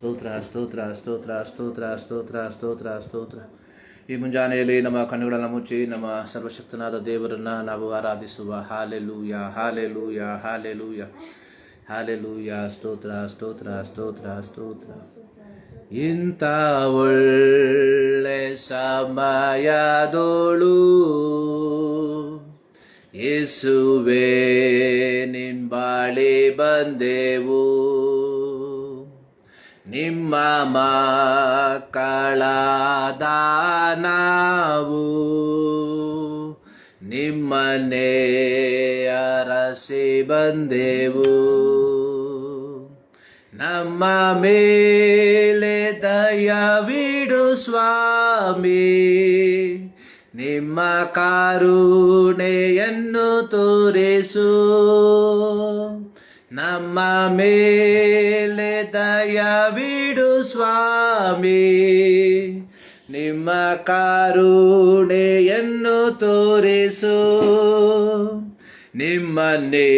ಸ್ತೋತ್ರ ಸ್ತೋತ್ರ ಸ್ತೋತ್ರ ಸ್ತೋತ್ರ ಸ್ತೋತ್ರ ಸ್ತೋತ್ರ ಸ್ತೋತ್ರ. ಈ ಮುಂಜಾನೆಯಲ್ಲಿ ನಮ್ಮ ಕಣ್ಣುಗಳನ್ನು ಮುಚ್ಚಿ ನಮ್ಮ ಸರ್ವಶಕ್ತನಾದ ದೇವರನ್ನ ನಾವು ಆರಾಧಿಸುವ. Hallelujah hallelujah hallelujah hallelujah. ಸ್ತೋತ್ರ ಸ್ತೋತ್ರ ಸ್ತೋತ್ರ ಸ್ತೋತ್ರ. ಇಂಥ ಒಳ್ಳೆ ಸಮಯದೋಳು ಯೇಸುವೇ ನಿಂಬಾಳಿ ಬಂದೆವು. ನಿಮ್ಮ ಮಕ್ಕಳಾದ ನಾವು ನಿಮ್ಮನ್ನೇ ಅರಸಿ ಬಂದೆವು. ನಮ್ಮ ಮೇಲೆ ದಯವಿಡು ಸ್ವಾಮಿ, ನಿಮ್ಮ ಕರುಣೆಯನ್ನು ತೋರಿಸು. ನಮ್ಮ ಮೇಲೆ ದಯವಿಡು ಸ್ವಾಮಿ, ನಿಮ್ಮ ಕರುಣೆಯನ್ನು ತೋರಿಸು. ನಿಮ್ಮನ್ನೇ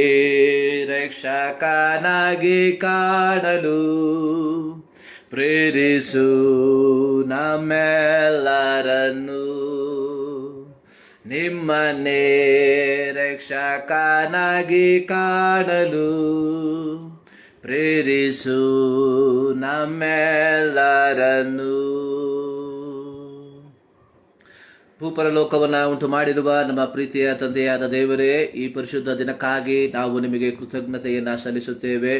ರಕ್ಷಕನಾಗಿ ಕಾಣಲು ಪ್ರೇರಿಸು ನಮ್ಮೆಲ್ಲರನ್ನು. ನಿಮ್ಮನ್ನೇ ರಕ್ಷಕನಾಗಿ ಕಾಣಲು ಪ್ರೇರಿಸು ನಮ್ಮೆಲ್ಲರನ್ನು. ಭೂಪರಲೋಕವನ್ನು ಉಂಟು ಮಾಡಿರುವ ನಮ್ಮ ಪ್ರೀತಿಯ ತಂದೆಯಾದ ದೇವರೇ, ಈ ಪರಿಶುದ್ಧ ದಿನಕ್ಕಾಗಿ ನಾವು ನಿಮಗೆ ಕೃತಜ್ಞತೆಯನ್ನು ಸಲ್ಲಿಸುತ್ತೇವೆ.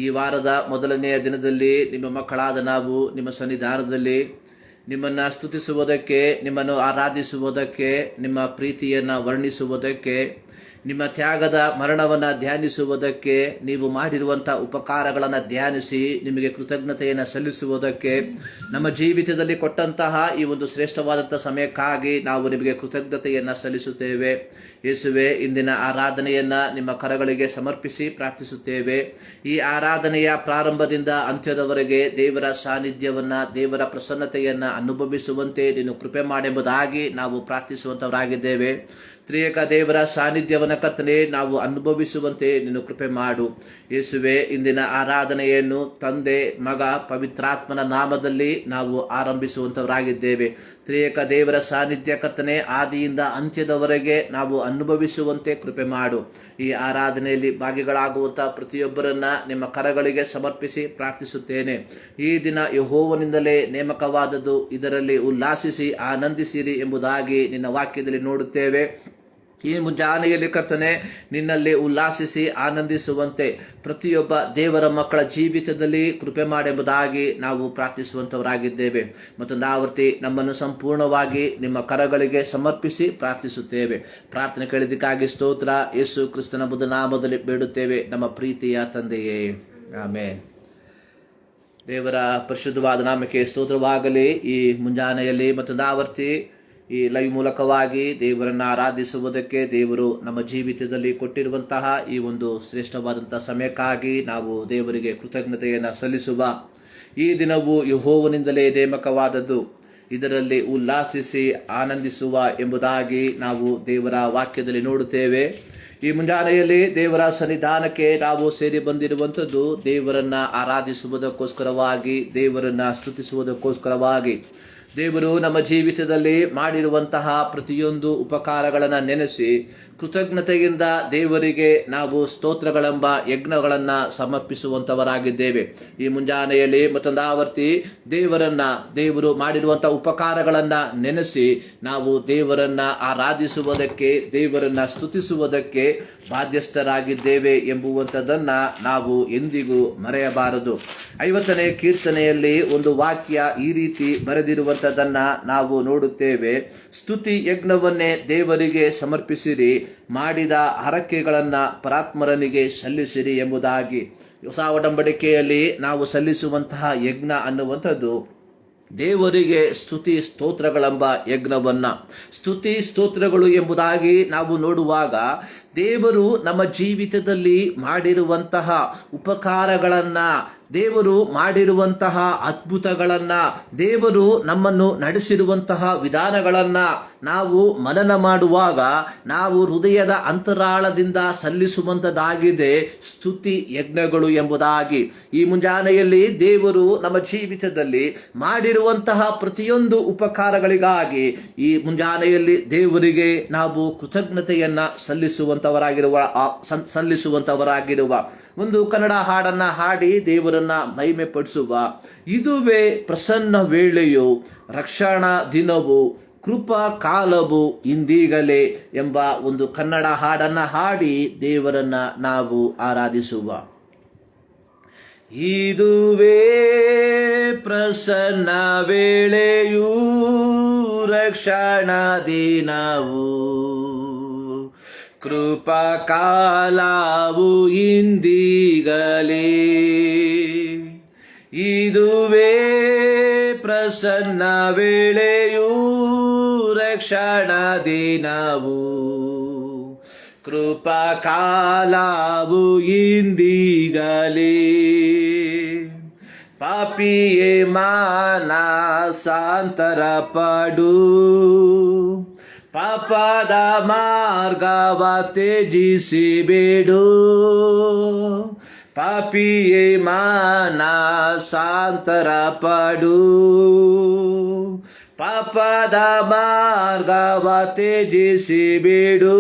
ಈ ವಾರದ ಮೊದಲನೆಯ ದಿನದಲ್ಲಿ ನಿಮ್ಮ ಮಕ್ಕಳಾದ ನಾವು ನಿಮ್ಮ ಸನ್ನಿಧಾನದಲ್ಲಿ ನಿಮ್ಮನ್ನು ಸ್ತುತಿಸುವುದಕ್ಕೆ, ನಿಮ್ಮನ್ನು ಆರಾಧಿಸುವುದಕ್ಕೆ, ನಿಮ್ಮ ಪ್ರೀತಿಯನ್ನು ವರ್ಣಿಸುವುದಕ್ಕೆ, ನಿಮ್ಮ ತ್ಯಾಗದ ಮರಣವನ್ನು ಧ್ಯಾನಿಸುವುದಕ್ಕೆ, ನೀವು ಮಾಡಿರುವಂಥ ಉಪಕಾರಗಳನ್ನು ಧ್ಯಾನಿಸಿ ನಿಮಗೆ ಕೃತಜ್ಞತೆಯನ್ನು ಸಲ್ಲಿಸುವುದಕ್ಕೆ, ನಮ್ಮ ಜೀವಿತದಲ್ಲಿ ಕೊಟ್ಟಂತಹ ಈ ಒಂದು ಶ್ರೇಷ್ಠವಾದಂಥ ಸಮಯಕ್ಕಾಗಿ ನಾವು ನಿಮಗೆ ಕೃತಜ್ಞತೆಯನ್ನು ಸಲ್ಲಿಸುತ್ತೇವೆ. ಯೇಸುವೆ, ಇಂದಿನ ಆರಾಧನೆಯನ್ನು ನಿಮ್ಮ ಕರಗಳಿಗೆ ಸಮರ್ಪಿಸಿ ಪ್ರಾರ್ಥಿಸುತ್ತೇವೆ. ಈ ಆರಾಧನೆಯ ಪ್ರಾರಂಭದಿಂದ ಅಂತ್ಯದವರೆಗೆ ದೇವರ ಸಾನ್ನಿಧ್ಯವನ್ನು, ದೇವರ ಪ್ರಸನ್ನತೆಯನ್ನು ಅನುಭವಿಸುವಂತೆ ನೀನು ಕೃಪೆ ಮಾಡೆಂಬುದಾಗಿ ನಾವು ಪ್ರಾರ್ಥಿಸುವಂಥವರಾಗಿದ್ದೇವೆ. ತ್ರಿಯೇಕ ದೇವರ ಸಾನ್ನಿಧ್ಯವನ್ನು ಕರ್ತನೆ ನಾವು ಅನುಭವಿಸುವಂತೆ ನೀನು ಕೃಪೆ ಮಾಡು. ಯೇಸುವೆ, ಇಂದಿನ ಆರಾಧನೆಯನ್ನು ತಂದೆ, ಮಗ, ಪವಿತ್ರಾತ್ಮನ ನಾಮದಲ್ಲಿ ನಾವು ಆರಂಭಿಸುವಂಥವರಾಗಿದ್ದೇವೆ. ತ್ರಿಯೇಕ ದೇವರ ಸಾನ್ನಿಧ್ಯ ಕರ್ತನೆ ಆದಿಯಿಂದ ಅಂತ್ಯದವರೆಗೆ ನಾವು ಅನುಭವಿಸುವಂತೆ ಕೃಪೆ ಮಾಡು. ಈ ಆರಾಧನೆಯಲ್ಲಿ ಭಾಗಿಗಳಾಗುವಂಥ ಪ್ರತಿಯೊಬ್ಬರನ್ನ ನಿಮ್ಮ ಕರಗಳಿಗೆ ಸಮರ್ಪಿಸಿ ಪ್ರಾರ್ಥಿಸುತ್ತೇನೆ. ಈ ದಿನ ಯೆಹೋವನಿಂದಲೇ ನೇಮಕವಾದದ್ದು, ಇದರಲ್ಲಿ ಉಲ್ಲಾಸಿಸಿ ಆನಂದಿಸಿರಿ ಎಂಬುದಾಗಿ ನಿನ್ನ ವಾಕ್ಯದಲ್ಲಿ ನೋಡುತ್ತೇವೆ. ಈ ಮುಂಜಾನೆಯಲ್ಲಿ ಕರ್ತನೆ ನಿನ್ನಲ್ಲಿ ಉಲ್ಲಾಸಿಸಿ ಆನಂದಿಸುವಂತೆ ಪ್ರತಿಯೊಬ್ಬ ದೇವರ ಮಕ್ಕಳ ಜೀವಿತದಲ್ಲಿ ಕೃಪೆ ಮಾಡೆಂಬುದಾಗಿ ನಾವು ಪ್ರಾರ್ಥಿಸುವಂಥವರಾಗಿದ್ದೇವೆ. ಮತ್ತೊಂದು ಆವರ್ತಿ ನಮ್ಮನ್ನು ಸಂಪೂರ್ಣವಾಗಿ ನಿಮ್ಮ ಕರಗಳಿಗೆ ಸಮರ್ಪಿಸಿ ಪ್ರಾರ್ಥಿಸುತ್ತೇವೆ. ಪ್ರಾರ್ಥನೆ ಕೇಳಿದ್ದಕ್ಕಾಗಿ ಸ್ತೋತ್ರ. ಯೇಸು ಕ್ರಿಸ್ತನ ಬುದ್ಧ ನಾಮದಲ್ಲಿ ಬೇಡುತ್ತೇವೆ ನಮ್ಮ ಪ್ರೀತಿಯ ತಂದೆಯೇ, ಆಮೆನ್. ದೇವರ ಪರಿಶುದ್ಧವಾದ ನಾಮಕ್ಕೆ ಸ್ತೋತ್ರವಾಗಲಿ. ಈ ಮುಂಜಾನೆಯಲ್ಲಿ ಮತ್ತೊಂದು ಆವರ್ತಿ ಈ ಲೈವ್ ಮೂಲಕವಾಗಿ ದೇವರನ್ನು ಆರಾಧಿಸುವುದಕ್ಕೆ ದೇವರು ನಮ್ಮ ಜೀವಿತದಲ್ಲಿ ಕೊಟ್ಟಿರುವಂತಹ ಈ ಒಂದು ಶ್ರೇಷ್ಠವಾದಂತಹ ಸಮಯಕ್ಕಾಗಿ ನಾವು ದೇವರಿಗೆ ಕೃತಜ್ಞತೆಯನ್ನು ಸಲ್ಲಿಸುವ. ಈ ದಿನವು ಯೆಹೋವನಿಂದಲೇ ನೇಮಕವಾದದ್ದು, ಇದರಲ್ಲಿ ಉಲ್ಲಾಸಿಸಿ ಆನಂದಿಸುವ ಎಂಬುದಾಗಿ ನಾವು ದೇವರ ವಾಕ್ಯದಲ್ಲಿ ನೋಡುತ್ತೇವೆ. ಈ ಮುಂಜಾನೆಯಲ್ಲಿ ದೇವರ ಸನ್ನಿಧಾನಕ್ಕೆ ನಾವು ಸೇರಿ ಬಂದಿರುವಂಥದ್ದು ದೇವರನ್ನ ಆರಾಧಿಸುವುದಕ್ಕೋಸ್ಕರವಾಗಿ, ದೇವರನ್ನ ಸ್ತುತಿಸುವುದಕ್ಕೋಸ್ಕರವಾಗಿ. ದೇವರು ನಮ್ಮ ಜೀವಿತದಲ್ಲಿ ಮಾಡಿರುವಂತಹ ಪ್ರತಿಯೊಂದು ಉಪಕಾರಗಳನ್ನು ನೆನೆಸಿ ಕೃತಜ್ಞತೆಯಿಂದ ದೇವರಿಗೆ ನಾವು ಸ್ತೋತ್ರಗಳೆಂಬ ಯಜ್ಞಗಳನ್ನು ಸಮರ್ಪಿಸುವಂಥವರಾಗಿದ್ದೇವೆ. ಈ ಮುಂಜಾನೆಯಲ್ಲಿ ಮತ್ತೊಂದು ಆವರ್ತಿ ದೇವರು ಮಾಡಿರುವಂತಹ ಉಪಕಾರಗಳನ್ನು ನೆನೆಸಿ ನಾವು ದೇವರನ್ನ ಆರಾಧಿಸುವುದಕ್ಕೆ, ದೇವರನ್ನ ಸ್ತುತಿಸುವುದಕ್ಕೆ ಬಾಧ್ಯಸ್ಥರಾಗಿದ್ದೇವೆ ಎಂಬುವಂಥದ್ದನ್ನ ನಾವು ಎಂದಿಗೂ ಮರೆಯಬಾರದು. 50ನೇ ಕೀರ್ತನೆಯಲ್ಲಿ ಒಂದು ವಾಕ್ಯ ಈ ರೀತಿ ಬರೆದಿರುವಂಥದ್ದನ್ನ ನಾವು ನೋಡುತ್ತೇವೆ. ಸ್ತುತಿ ಯಜ್ಞವನ್ನೇ ದೇವರಿಗೆ ಸಮರ್ಪಿಸಿರಿ, ಮಾಡಿದ ಹರಕೆಗಳನ್ನ ಪರಾತ್ಮರನಿಗೆ ಸಲ್ಲಿಸಿರಿ ಎಂಬುದಾಗಿ. ಹೊಸ ಒಡಂಬಡಿಕೆಯಲ್ಲಿ ನಾವು ಸಲ್ಲಿಸುವಂತಹ ಯಜ್ಞ ಅನ್ನುವಂಥದ್ದು ದೇವರಿಗೆ ಸ್ತುತಿ ಸ್ತೋತ್ರಗಳೆಂಬ ಯಜ್ಞವನ್ನ. ಸ್ತುತಿ ಸ್ತೋತ್ರಗಳು ಎಂಬುದಾಗಿ ನಾವು ನೋಡುವಾಗ ದೇವರು ನಮ್ಮ ಜೀವಿತದಲ್ಲಿ ಮಾಡಿರುವಂತಹ ಉಪಕಾರಗಳನ್ನ ದೇವರು ಮಾಡಿರುವಂತಹ ಅದ್ಭುತಗಳನ್ನ, ದೇವರು ನಮ್ಮನ್ನು ನಡೆಸಿರುವಂತಹ ವಿಧಾನಗಳನ್ನ ನಾವು ಮನನ ಮಾಡುವಾಗ ನಾವು ಹೃದಯದ ಅಂತರಾಳದಿಂದ ಸಲ್ಲಿಸುವಂತದ್ದಾಗಿದೆ ಸ್ತುತಿ ಯಜ್ಞಗಳು ಎಂಬುದಾಗಿ. ಈ ಮುಂಜಾನೆಯಲ್ಲಿ ದೇವರು ನಮ್ಮ ಜೀವಿತದಲ್ಲಿ ಮಾಡಿರುವಂತಹ ಪ್ರತಿಯೊಂದು ಉಪಕಾರಗಳಿಗಾಗಿ ಈ ಮುಂಜಾನೆಯಲ್ಲಿ ದೇವರಿಗೆ ನಾವು ಕೃತಜ್ಞತೆಯನ್ನ ಸಲ್ಲಿಸುವಂತವರಾಗಿರುವ ಒಂದು ಕನ್ನಡ ಹಾಡನ್ನ ಹಾಡಿ ದೇವರನ್ನ ಮಹಿಮೆ ಪಡಿಸುವ. ಇದುವೇ ಪ್ರಸನ್ನ ವೇಳೆಯು, ರಕ್ಷಣಾ ದಿನವು, ಕೃಪಾ ಕಾಲವು ಇಂದೀಗಲೇ ಎಂಬ ಒಂದು ಕನ್ನಡ ಹಾಡನ್ನ ಹಾಡಿ ದೇವರನ್ನ ನಾವು ಆರಾಧಿಸುವ. ಇದುವೇ ಪ್ರಸನ್ನ ವೇಳೆಯು, ರಕ್ಷಣಾ ದಿನವು, ಕೃಪಾ ಕಾಲವು ಇಂದೀಗಲೇ. ಇದುವೇ ಪ್ರಸನ್ನ ವೇಳೆಯು, ರಕ್ಷಣಾ ದಿನವು, ಕೃಪಾ ಕಾಲವು ಇಂದೀಗಲೇ. ಪಾಪಿಯೇ ಮಾನಸಾಂತರ ಪಡು, ಪಾಪದ ಮಾರ್ಗವ ತ್ಯಜಿಸಿಬಿಡು. ಪಾಪಿಯೇ ಮಾನಸಾಂತರ ಪಡು, ಪಾಪದ ಮಾರ್ಗವ ತ್ಯಜಿಸಿಬಿಡು.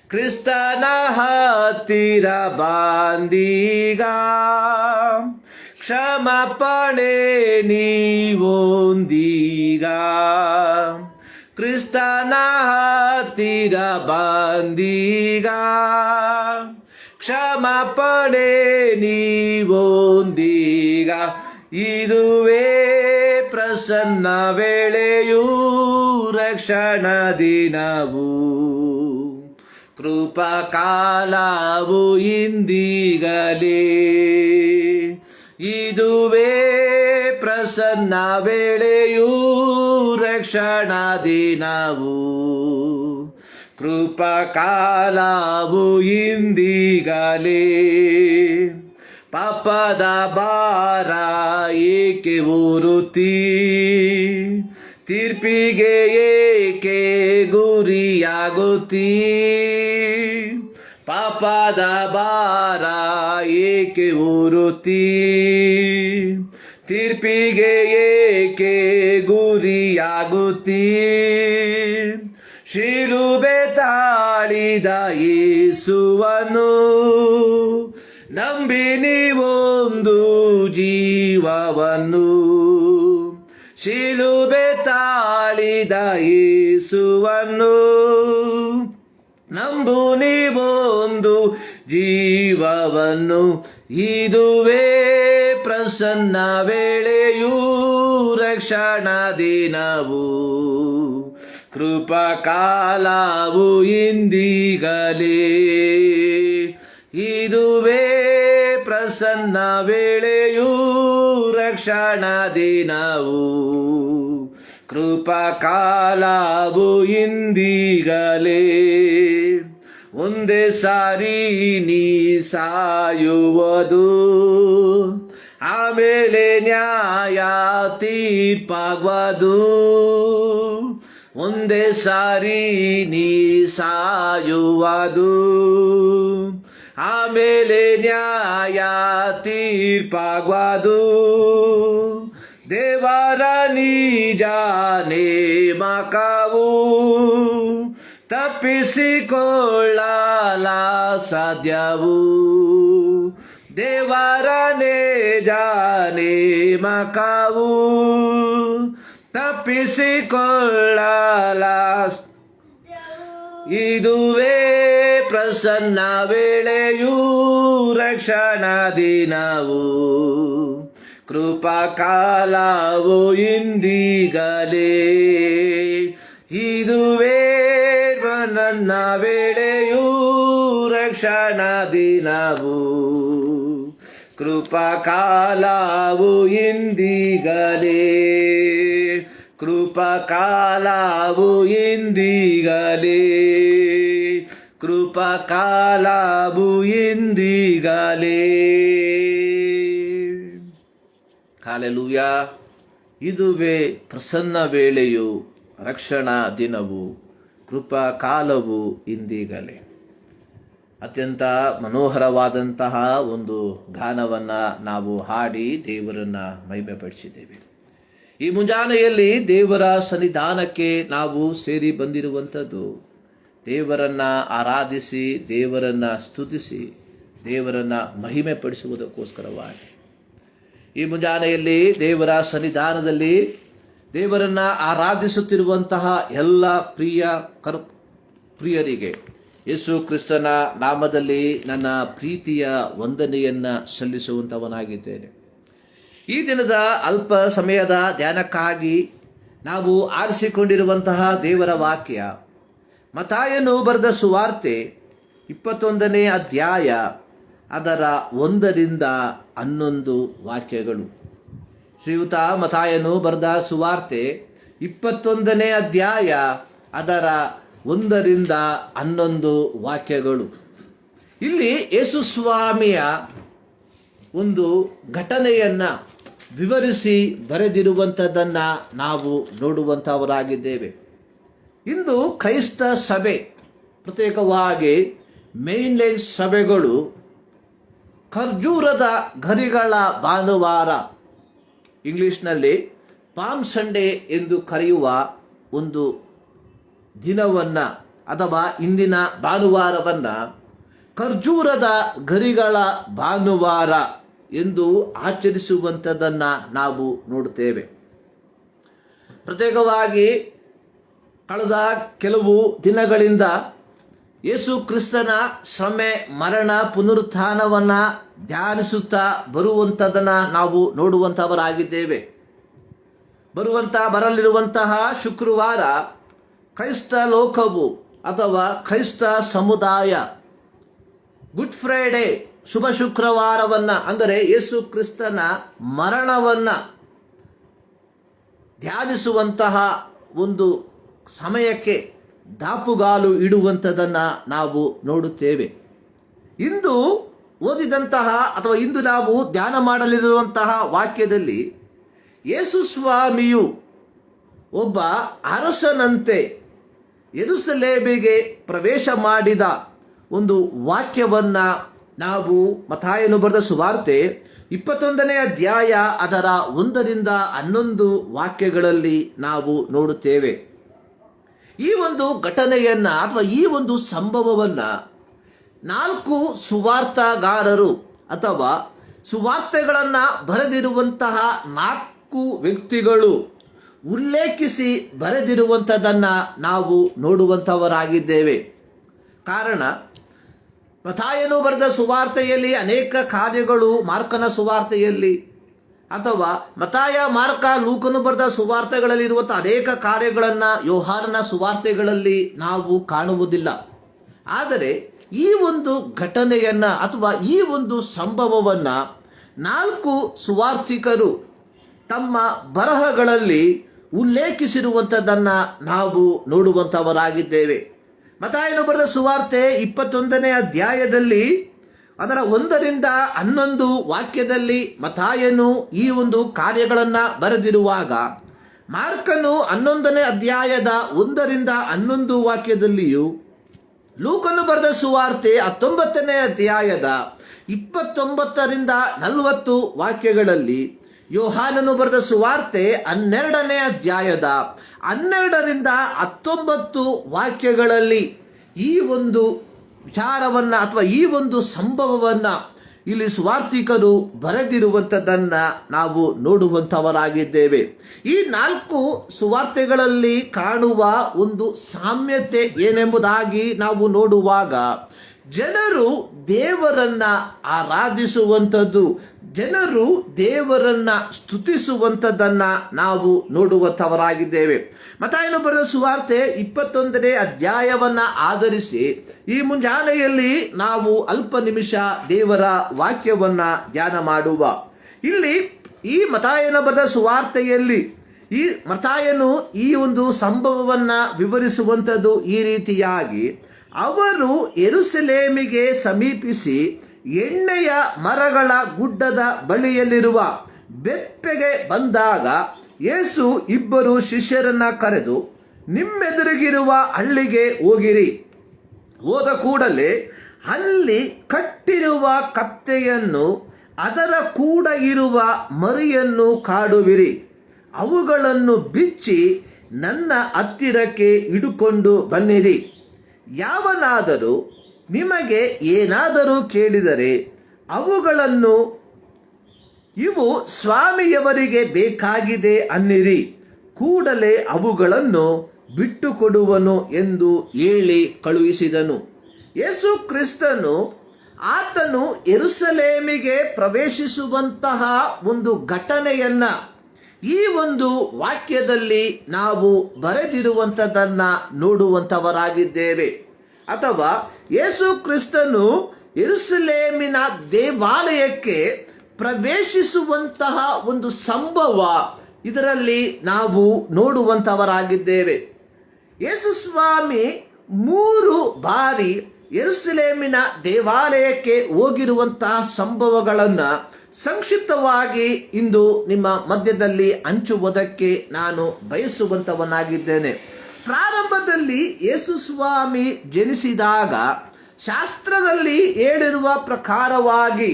ಕ್ರಿಸ್ತನ ಹತ್ತಿರ ಬಂದೀಗ, ಕ್ಷಮಾಪಣೆ ನೀವೊಂದೀಗ. ಕ್ರಿಸ್ತನ ಹತ್ತಿರ ಬಂದೀಗ, ಕ್ಷಮಾಪಣೆ ನೀವೊಂದೀಗ. ಇದುವೇ ಪ್ರಸನ್ನ ವೇಳೆಯು, ರಕ್ಷಣಾ ದಿನವು, ಕೃಪಾ ಕಾಲವು ಇಂದೀಗಲೇ. ಇದುವೇ ಪ್ರಸನ್ನ ವೇಳೆಯು, ರಕ್ಷಣಾ ದಿನವು, ಕೃಪಾ ಕಾಲವು ಇಂದೀಗಲೇ. ಪಾಪದ ಭಾರ ಏಕೆ ಹೊರುತ್ತೀ, ತೀರ್ಪಿಗೆ ಏಕೆ ಗುರಿಯಾಗುತ್ತೀ. ಪಾಪದ ಭಾರ ಏಕೆ ಹೊರುತ್ತೀ, ತೀರ್ಪಿಗೆ ಏಕೆ ಗುರಿಯಾಗುತ್ತೀ. ಶಿಲುಬೆ ತಾಳಿದ ಯೇಸುವನ್ನು ನಂಬಿ ನೀವೊಂದು ಜೀವವನ್ನು. ಶಿಲುಬೆ ತಾಳಿದ ಯೇಸುವನ್ನು ನಂಬು ನೀವೊಂದು ಜೀವವನ್ನು. ಇದುವೇ ಪ್ರಸನ್ನ ವೇಳೆಯು, ರಕ್ಷಣಾ ದಿನವು, ಕೃಪಾ ಕಾಲವು ಇಂದೀಗಲೇ. ಇದುವೇ ಪ್ರಸನ್ನ ವೇಳೆಯು, ರಕ್ಷಣಾ ದಿನವು, ಕೃಪಾ ಕಾಲವು ಇಂದೀಗಲೇ. ಒಂದೇ ಸಾರಿ ನೀ ಸಾಯುವುದು, ಆಮೇಲೆ ನ್ಯಾಯ ತೀರ್ಪಾಗುವುದು. ಒಂದೇ ಸಾರಿ ನೀ ಸಾಯುವುದು, ಆಮೇಲೆ ನ್ಯಾಯ ತೀರ್ಪಾಗುವುದು. ದೇವರ ನಿಜ ನೇಮಕವು ತಪ್ಪಿಸಿಕೊಳ್ಳಲ ಸಾಧ್ಯವು. ದೇವರ ನಿಜ ನೇಮಕವು ತಪ್ಪಿಸಿಕೊಳ್ಳಲ. ಇದುವೇ ಪ್ರಸನ್ನ ವೇಳೆಯು, ರಕ್ಷಣಾ ದಿನವು, ಕೃಪಾ ಕಾಲವು ಇಂದೀಗಲೇ. ಇದುವೇ ನನ್ನ ವೇಳೆಯು, ರಕ್ಷಣಾ ದಿನವು, ಕೃಪಾ ಕಾಲವು ಇಂದೀಗಲೇ. ಕೃಪಾ ಕಾಲವು ಇಂದೀಗಲೇ, ಕೃಪಾ ಕಾಲವು ಇಂದೀಗಲೇ. ಹಾಲೆಲೂಯ. ಇದುವೇ ಪ್ರಸನ್ನ ವೇಳೆಯು, ರಕ್ಷಣಾ ದಿನವು, ಕೃಪಾ ಕಾಲವು ಇಂದೀಗಲೇ. ಅತ್ಯಂತ ಮನೋಹರವಾದಂತಹ ಒಂದು ಗಾನವನ್ನು ನಾವು ಹಾಡಿ ದೇವರನ್ನು ಮಹಿಮೆಪಡಿಸಿದ್ದೇವೆ. ಈ ಮುಂಜಾನೆಯಲ್ಲಿ ದೇವರ ಸನ್ನಿಧಾನಕ್ಕೆ ನಾವು ಸೇರಿ ಬಂದಿರುವಂಥದ್ದು ದೇವರನ್ನು ಆರಾಧಿಸಿ, ದೇವರನ್ನು ಸ್ತುತಿಸಿ, ದೇವರನ್ನು ಮಹಿಮೆ ಪಡಿಸುವುದಕ್ಕೋಸ್ಕರವಾಗಿ. ಈ ಮುಂಜಾನೆಯಲ್ಲಿ ದೇವರ ಸನ್ನಿಧಾನದಲ್ಲಿ ದೇವರನ್ನು ಆರಾಧಿಸುತ್ತಿರುವಂತಹ ಎಲ್ಲ ಪ್ರಿಯರಿಗೆ ಯೇಸು ಕ್ರಿಸ್ತನ ನಾಮದಲ್ಲಿ ನನ್ನ ಪ್ರೀತಿಯ ವಂದನೆಯನ್ನು ಸಲ್ಲಿಸುವಂಥವನಾಗಿದ್ದೇನೆ. ಈ ದಿನದ ಅಲ್ಪ ಸಮಯದ ಧ್ಯಾನಕ್ಕಾಗಿ ನಾವು ಆರಿಸಿಕೊಂಡಿರುವಂತಹ ದೇವರ ವಾಕ್ಯ ಮತ್ತಾಯನು ಬರೆದ ಸುವಾರ್ತೆ 21ನೇ ಅಧ್ಯಾಯ ಅದರ 1ರಿಂದ 11 ವಾಕ್ಯಗಳು. ಶ್ರೀಯುತ ಮತ್ತಾಯನು ಬರೆದ ಸುವಾರ್ತೆ 21ನೇ ಅಧ್ಯಾಯ ಅದರ 1ರಿಂದ 11 ವಾಕ್ಯಗಳು. ಇಲ್ಲಿ ಯೇಸು ಸ್ವಾಮಿಯ ಒಂದು ಘಟನೆಯನ್ನು ವಿವರಿಸಿ ಬರೆದಿರುವಂಥದ್ದನ್ನು ನಾವು ನೋಡುವಂಥವರಾಗಿದ್ದೇವೆ. ಇಂದು ಕ್ರೈಸ್ತ ಸಭೆ, ಪ್ರತ್ಯೇಕವಾಗಿ ಮೇನ್ಲೈನ್ ಸಭೆಗಳು ಖರ್ಜೂರದ ಗರಿಗಳ ಭಾನುವಾರ, ಇಂಗ್ಲಿಷ್ನಲ್ಲಿ ಪಾಮ್ ಸಂಡೇ ಎಂದು ಕರೆಯುವ ಒಂದು ದಿನವನ್ನು ಅಥವಾ ಇಂದಿನ ಭಾನುವಾರವನ್ನು ಖರ್ಜೂರದ ಗರಿಗಳ ಭಾನುವಾರ ಎಂದು ಆಚರಿಸುವಂಥದ್ದನ್ನು ನಾವು ನೋಡುತ್ತೇವೆ. ಪ್ರತ್ಯೇಕವಾಗಿ ಕಳೆದ ಕೆಲವು ದಿನಗಳಿಂದ ಯೇಸು ಕ್ರಿಸ್ತನ ಶ್ರಮೆ, ಮರಣ, ಪುನರುತ್ಥಾನವನ್ನು ಧ್ಯಾನಿಸುತ್ತಾ ಬರುವಂಥದ್ದನ್ನು ನಾವು ನೋಡುವಂಥವರಾಗಿದ್ದೇವೆ. ಬರಲಿರುವಂತಹ ಶುಕ್ರವಾರ ಕ್ರೈಸ್ತ ಲೋಕವು ಅಥವಾ ಕ್ರೈಸ್ತ ಸಮುದಾಯ ಗುಡ್ ಫ್ರೈಡೇ, ಶುಭ ಶುಕ್ರವಾರವನ್ನು, ಅಂದರೆ ಯೇಸು ಕ್ರಿಸ್ತನ ಮರಣವನ್ನು ಧ್ಯಾನಿಸುವಂತಹ ಒಂದು ಸಮಯಕ್ಕೆ ದಾಪುಗಾಲು ಇಡುವಂಥದ್ದನ್ನು ನಾವು ನೋಡುತ್ತೇವೆ. ಇಂದು ಓದಿದಂತಹ ಅಥವಾ ಇಂದು ನಾವು ಧ್ಯಾನ ಮಾಡಲಿರುವಂತಹ ವಾಕ್ಯದಲ್ಲಿ ಯೇಸು ಸ್ವಾಮಿಯು ಒಬ್ಬ ಅರಸನಂತೆ ಯೆರೂಸಲೇಮಿಗೆ ಪ್ರವೇಶ ಮಾಡಿದ ಒಂದು ವಾಕ್ಯವನ್ನು ನಾವು ಮತ್ತಾಯನು ಬರೆದ ಸುವಾರ್ತೆ 21ನೇ ಅಧ್ಯಾಯ ಅದರ 1ರಿಂದ 11 ವಾಕ್ಯಗಳಲ್ಲಿ ನಾವು ನೋಡುತ್ತೇವೆ. ಈ ಒಂದು ಘಟನೆಯನ್ನು ಅಥವಾ ಈ ಒಂದು ಸಂಭವವನ್ನು 4 ಸುವಾರ್ತೆಗಾರರು ಅಥವಾ ಸುವಾರ್ತೆಗಳನ್ನು ಬರೆದಿರುವಂತಹ 4 ವ್ಯಕ್ತಿಗಳು ಉಲ್ಲೇಖಿಸಿ ಬರೆದಿರುವಂಥದ್ದನ್ನು ನಾವು ನೋಡುವಂಥವರಾಗಿದ್ದೇವೆ. ಕಾರಣ, ಮತ್ತಾಯನು ಬರೆದ ಸುವಾರ್ತೆಯಲ್ಲಿ ಅನೇಕ ಕಾರ್ಯಗಳು ಮಾರ್ಕನ ಸುವಾರ್ತೆಯಲ್ಲಿ ಅಥವಾ ಮತ್ತಾಯ, ಮಾರ್ಕ, ಲೂಕನು ಬರೆದ ಸುವಾರ್ತೆಗಳಲ್ಲಿ ಇರುವಂಥ ಅನೇಕ ಕಾರ್ಯಗಳನ್ನು ಯೋಹಾನನ ಸುವಾರ್ತೆಗಳಲ್ಲಿ ನಾವು ಕಾಣುವುದಿಲ್ಲ. ಆದರೆ ಈ ಒಂದು ಘಟನೆಯನ್ನು ಅಥವಾ ಈ ಒಂದು ಸಂಭವವನ್ನು 4 ಸುವಾರ್ತಿಕರು ತಮ್ಮ ಬರಹಗಳಲ್ಲಿ ಉಲ್ಲೇಖಿಸಿರುವಂಥದ್ದನ್ನು ನಾವು ನೋಡುವಂಥವರಾಗಿದ್ದೇವೆ. ಮತ್ತಾಯನು ಬರೆದ ಸುವಾರ್ತೆ 21ನೇ ಅಧ್ಯಾಯದಲ್ಲಿ ಅದರ 1ರಿಂದ 11 ವಾಕ್ಯದಲ್ಲಿ ಮತ್ತಾಯನು ಈ ಒಂದು ಕಾರ್ಯಗಳನ್ನು ಬರೆದಿರುವಾಗ, ಮಾರ್ಕನು 11ನೇ ಅಧ್ಯಾಯದ 1ರಿಂದ 11 ವಾಕ್ಯದಲ್ಲಿಯೂ, ಲೂಕನು ಬರೆದ ಸುವಾರ್ತೆ 19ನೇ ಅಧ್ಯಾಯದ 29ರಿಂದ 40 ವಾಕ್ಯಗಳಲ್ಲಿ, ಯೋಹಾನನು ಬರೆದ ಸುವಾರ್ತೆ 12ನೇ ಅಧ್ಯಾಯದ 12ರಿಂದ 19 ವಾಕ್ಯಗಳಲ್ಲಿ ಈ ಒಂದು ವಿಚಾರವನ್ನು ಅಥವಾ ಈ ಒಂದು ಸಂಭವವನ್ನು ಇಲ್ಲಿ ಸುವಾರ್ತಿಕರು ಬರೆದಿರುವಂಥದ್ದನ್ನು ನಾವು ನೋಡುವಂಥವರಾಗಿದ್ದೇವೆ. ಈ 4 ಸುವಾರ್ತೆಗಳಲ್ಲಿ ಕಾಣುವ ಒಂದು ಸಾಮ್ಯತೆ ಏನೆಂಬುದಾಗಿ ನಾವು ನೋಡುವಾಗ, ಜನರು ದೇವರನ್ನ ಆರಾಧಿಸುವಂಥದ್ದು, ಜನರು ದೇವರನ್ನ ಸ್ತುತಿಸುವಂಥದ್ದನ್ನ ನಾವು ನೋಡುವಂಥವರಾಗಿದ್ದೇವೆ. ಮತ್ತಾಯನು ಬರೆದ ಸುವಾರ್ತೆ 21ನೇ ಅಧ್ಯಾಯವನ್ನ ಆಧರಿಸಿ ಈ ಮುಂಜಾನೆಯಲ್ಲಿ ನಾವು ಅಲ್ಪ ನಿಮಿಷ ದೇವರ ವಾಕ್ಯವನ್ನ ಧ್ಯಾನ ಮಾಡುವ. ಇಲ್ಲಿ ಈ ಮತ್ತಾಯನ ಬರೆದ ಸುವಾರ್ತೆಯಲ್ಲಿ ಈ ಮತ್ತಾಯನು ಈ ಒಂದು ಸಂಭವವನ್ನ ವಿವರಿಸುವಂಥದ್ದು ಈ ರೀತಿಯಾಗಿ, ಅವರು ಯೆರೂಸಲೇಮಿಗೆ ಸಮೀಪಿಸಿ ಎಣ್ಣೆಯ ಮರಗಳ ಗುಡ್ಡದ ಬಳಿಯಲ್ಲಿರುವ ಬೆಪ್ಪೆಗೆ ಬಂದಾಗ ಯೇಸು ಇಬ್ಬರು ಶಿಷ್ಯರನ್ನ ಕರೆದು, ನಿಮ್ಮೆದುರಿಗಿರುವ ಹಳ್ಳಿಗೆ ಹೋಗಿರಿ. ಹೋದ ಕೂಡಲೇ ಅಲ್ಲಿ ಕಟ್ಟಿರುವ ಕತ್ತೆಯನ್ನು ಅದರ ಕೂಡ ಇರುವ ಮರಿಯನ್ನು ಕಾಡುವಿರಿ. ಅವುಗಳನ್ನು ಬಿಚ್ಚಿ ನನ್ನ ಹತ್ತಿರಕ್ಕೆ ಹಿಡುಕೊಂಡು ಬನ್ನಿರಿ. ಯಾವನಾದರೂ ನಿಮಗೆ ಏನಾದರೂ ಕೇಳಿದರೆ ಅವುಗಳನ್ನು ಇವು ಸ್ವಾಮಿಯವರಿಗೆ ಬೇಕಾಗಿದೆ ಅನ್ನಿರಿ. ಕೂಡಲೇ ಅವುಗಳನ್ನು ಬಿಟ್ಟು ಕೊಡುವನು ಎಂದು ಹೇಳಿ ಕಳುಹಿಸಿದನು. ಯೇಸು ಕ್ರಿಸ್ತನು ಆತನು ಯೆರೂಸಲೇಮಿಗೆ ಪ್ರವೇಶಿಸುವಂತಹ ಒಂದು ಘಟನೆಯನ್ನ ಈ ಒಂದು ವಾಕ್ಯದಲ್ಲಿ ನಾವು ಬರೆದಿರುವಂಥದ್ದನ್ನ ನೋಡುವಂಥವರಾಗಿದ್ದೇವೆ. ಅಥವಾ ಯೇಸು ಕ್ರಿಸ್ತನು ಯೆರೂಸಲೇಮಿನ ದೇವಾಲಯಕ್ಕೆ ಪ್ರವೇಶಿಸುವಂತಹ ಒಂದು ಸಂಭವ ಇದರಲ್ಲಿ ನಾವು ನೋಡುವಂಥವರಾಗಿದ್ದೇವೆ. ಯೇಸು ಸ್ವಾಮಿ 3 ಬಾರಿ ಯೆರೂಸಲೇಮಿನ ದೇವಾಲಯಕ್ಕೆ ಹೋಗಿರುವಂತಹ ಸಂಭವಗಳನ್ನು ಸಂಕ್ಷಿಪ್ತವಾಗಿ ಇಂದು ನಿಮ್ಮ ಮಧ್ಯದಲ್ಲಿ ಹಂಚುವುದಕ್ಕೆ ನಾನು ಬಯಸುವಂತವನಾಗಿದ್ದೇನೆ. ಪ್ರಾರಂಭದಲ್ಲಿ ಯೇಸು ಸ್ವಾಮಿ ಜನಿಸಿದಾಗ ಶಾಸ್ತ್ರದಲ್ಲಿ ಹೇಳಿರುವ ಪ್ರಕಾರವಾಗಿ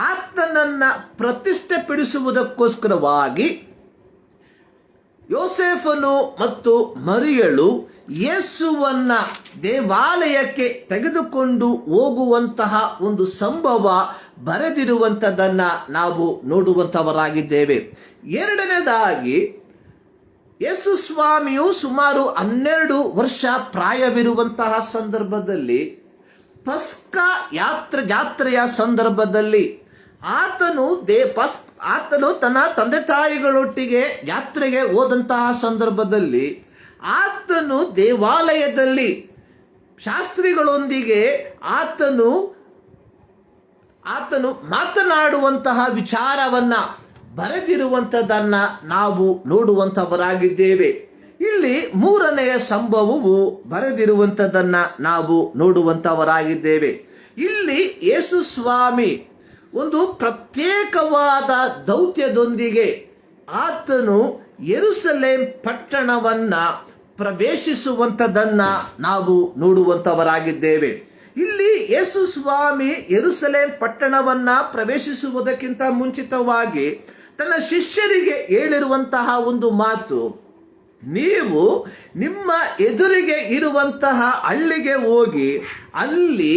ಆತನನ್ನ ಪ್ರತಿಷ್ಠೆಪಡಿಸುವುದಕ್ಕೋಸ್ಕರವಾಗಿ ಯೋಸೇಫನು ಮತ್ತು ಮರಿಯಳು ಯೇಸುವನ್ನ ದೇವಾಲಯಕ್ಕೆ ತೆಗೆದುಕೊಂಡು ಹೋಗುವಂತಹ ಒಂದು ಸಂಭವ ಬರೆದಿರುವಂಥದ್ದನ್ನ ನಾವು ನೋಡುವಂತವರಾಗಿದ್ದೇವೆ. ಎರಡನೇದಾಗಿ ಯೇಸು ಸ್ವಾಮಿಯು ಸುಮಾರು 12 ವರ್ಷ ಪ್ರಾಯವಿರುವಂತಹ ಸಂದರ್ಭದಲ್ಲಿ ಪಸ್ಕಾ ಜಾತ್ರೆಯ ಸಂದರ್ಭದಲ್ಲಿ ಆತನು ತನ್ನ ತಂದೆ ತಾಯಿಗಳೊಟ್ಟಿಗೆ ಯಾತ್ರೆಗೆ ಹೋದಂತಹ ಸಂದರ್ಭದಲ್ಲಿ ಆತನು ದೇವಾಲಯದಲ್ಲಿ ಶಾಸ್ತ್ರಿಗಳೊಂದಿಗೆ ಆತನು ಮಾತನಾಡುವಂತಹ ವಿಚಾರವನ್ನ ಬರೆದಿರುವಂಥದ್ದನ್ನ ನಾವು ನೋಡುವಂತವರಾಗಿದ್ದೇವೆ. ಇಲ್ಲಿ 3ನೆಯ ಸಂಭವವು ಬರೆದಿರುವಂಥದ್ದನ್ನ ನಾವು ನೋಡುವಂತವರಾಗಿದ್ದೇವೆ. ಇಲ್ಲಿ ಯೇಸು ಸ್ವಾಮಿ ಒಂದು ಪ್ರತ್ಯೇಕವಾದ ದೌತ್ಯದೊಂದಿಗೆ ಆತನು ಯೆರೂಸಲೇಮ್ ಪಟ್ಟಣವನ್ನ ಪ್ರವೇಶಿಸುವಂಥದ್ದನ್ನ ನಾವು ನೋಡುವಂತವರಾಗಿದ್ದೇವೆ. ಇಲ್ಲಿ ಯೇಸು ಸ್ವಾಮಿ ಯೆರೂಸಲೇಮ್ ಪಟ್ಟಣವನ್ನ ಪ್ರವೇಶಿಸುವುದಕ್ಕಿಂತ ಮುಂಚಿತವಾಗಿ ತನ್ನ ಶಿಷ್ಯರಿಗೆ ಹೇಳಿರುವಂತಹ ಒಂದು ಮಾತು, ನೀವು ನಿಮ್ಮ ಎದುರಿಗೆ ಇರುವಂತಹ ಹಳ್ಳಿಗೆ ಹೋಗಿ ಅಲ್ಲಿ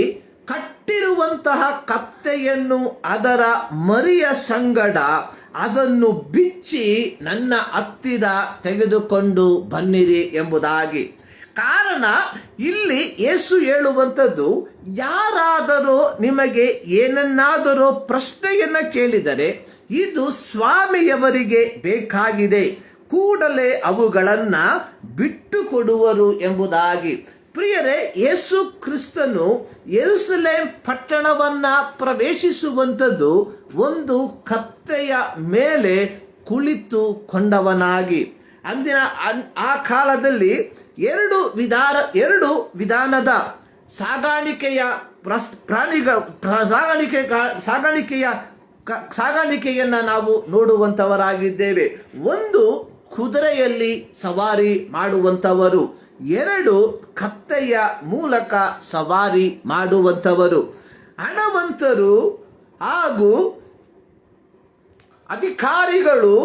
ಕಟ್ಟಿರುವಂತಹ ಕತ್ತೆಯನ್ನು ಅದರ ಮರಿಯ ಸಂಗಡ ಅದನ್ನು ಬಿಚ್ಚಿ ನನ್ನ ಹತ್ತಿರ ತೆಗೆದುಕೊಂಡು ಬನ್ನಿರಿ ಎಂಬುದಾಗಿ. ಕಾರಣ ಇಲ್ಲಿ ಯೇಸು ಹೇಳುವಂಥದ್ದು, ಯಾರಾದರೂ ನಿಮಗೆ ಏನನ್ನಾದರೂ ಪ್ರಶ್ನೆಯನ್ನ ಕೇಳಿದರೆ ಇದು ಸ್ವಾಮಿಯವರಿಗೆ ಬೇಕಾಗಿದೆ, ಕೂಡಲೇ ಅವುಗಳನ್ನ ಬಿಟ್ಟು ಕೊಡುವರು ಎಂಬುದಾಗಿ. ಪ್ರಿಯರೇ, ಯೇಸು ಕ್ರಿಸ್ತನು ಯೆರೂಸಲೇಮ್ ಪಟ್ಟಣವನ್ನ ಪ್ರವೇಶಿಸುವಂಥದ್ದು ಒಂದು ಕತ್ತೆಯ ಮೇಲೆ ಕುಳಿತುಕೊಂಡವನಾಗಿ. ಅಂದಿನ ಆ ಕಾಲದಲ್ಲಿ ಎರಡು ವಿಧಾನದ ಸಾಗಾಣಿಕೆಯನ್ನ ನಾವು ನೋಡುವಂತವರಾಗಿದ್ದೇವೆ. ಒಂದು ಕುದುರೆಯಲ್ಲಿ ಸವಾರಿ ಮಾಡುವಂತವರು, 2 ಕತ್ತೆಯ ಮೂಲಕ ಸವಾರಿ ಮಾಡುವಂತವರು. ಹಣವಂತರು ಹಾಗೂ ಅಧಿಕಾರಿಗಳು,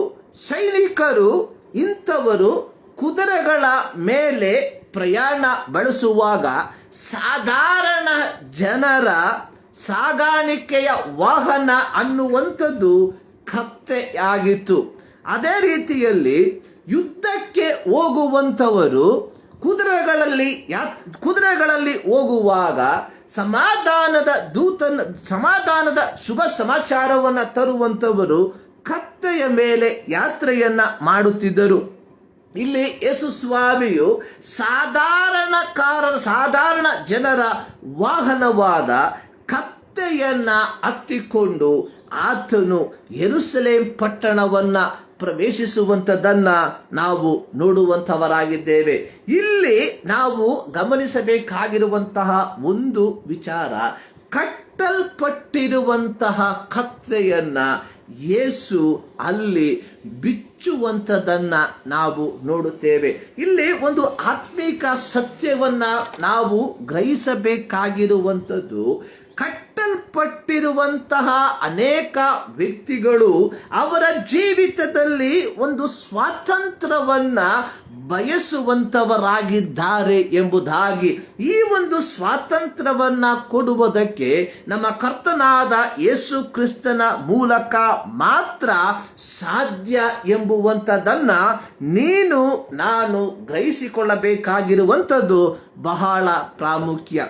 ಸೈನಿಕರು ಇಂಥವರು ಕುದುರೆಗಳ ಮೇಲೆ ಪ್ರಯಾಣ ಬಳಸುವಾಗ ಸಾಧಾರಣ ಜನರ ಸಾಗಾಣಿಕೆಯ ವಾಹನ ಅನ್ನುವಂಥದ್ದು ಕತ್ತೆಯಾಗಿತ್ತು. ಅದೇ ರೀತಿಯಲ್ಲಿ ಯುದ್ಧಕ್ಕೆ ಹೋಗುವಂಥವರು ಕುದುರೆಗಳಲ್ಲಿ ಹೋಗುವಾಗ ಸಮಾಧಾನದ ಶುಭ ಸಮಾಚಾರವನ್ನು ತರುವಂಥವರು ಕತ್ತೆಯ ಮೇಲೆ ಯಾತ್ರೆಯನ್ನ ಮಾಡುತ್ತಿದ್ದರು. ಇಲ್ಲಿ ಯೇಸು ಸ್ವಾಮಿಯು ಸಾಧಾರಣ ಜನರ ವಾಹನವಾದ ಕತ್ತೆಯನ್ನ ಹತ್ತಿಕೊಂಡು ಆತನು ಯೆರೂಸಲೇಮ್ ಪಟ್ಟಣವನ್ನ ಪ್ರವೇಶಿಸುವಂಥದ್ದನ್ನ ನಾವು ನೋಡುವಂಥವರಾಗಿದ್ದೇವೆ. ಇಲ್ಲಿ ನಾವು ಗಮನಿಸಬೇಕಾಗಿರುವಂತಹ ಒಂದು ವಿಚಾರ, ಕಟ್ಟಲ್ಪಟ್ಟಿರುವಂತಹ ಕತ್ತೆಯನ್ನ ಯೇಸು ಅಲ್ಲಿ ಬಿಚ್ಚುವಂಥದ್ದನ್ನ ನಾವು ನೋಡುತ್ತೇವೆ. ಇಲ್ಲಿ ಒಂದು ಆತ್ಮೀಕ ಸತ್ಯವನ್ನ ನಾವು ಗ್ರಹಿಸಬೇಕಾಗಿರುವಂಥದ್ದು, ಕಟ್ಟಲ್ಪಟ್ಟಿರುವಂತಹ ಅನೇಕ ವ್ಯಕ್ತಿಗಳು ಅವರ ಜೀವಿತದಲ್ಲಿ ಒಂದು ಸ್ವಾತಂತ್ರ್ಯವನ್ನ ಬಯಸುವಂತವರಾಗಿದ್ದಾರೆ ಎಂಬುದಾಗಿ. ಈ ಒಂದು ಸ್ವಾತಂತ್ರ್ಯವನ್ನ ಕೊಡುವುದಕ್ಕೆ ನಮ್ಮ ಕರ್ತನಾದ ಯೇಸು ಕ್ರಿಸ್ತನ ಮೂಲಕ ಮಾತ್ರ ಸಾಧ್ಯ ಎಂಬುವಂಥದ್ದನ್ನ ನೀನು ನಾನು ಗ್ರಹಿಸಿಕೊಳ್ಳಬೇಕಾಗಿರುವಂಥದ್ದು ಬಹಳ ಪ್ರಾಮುಖ್ಯ.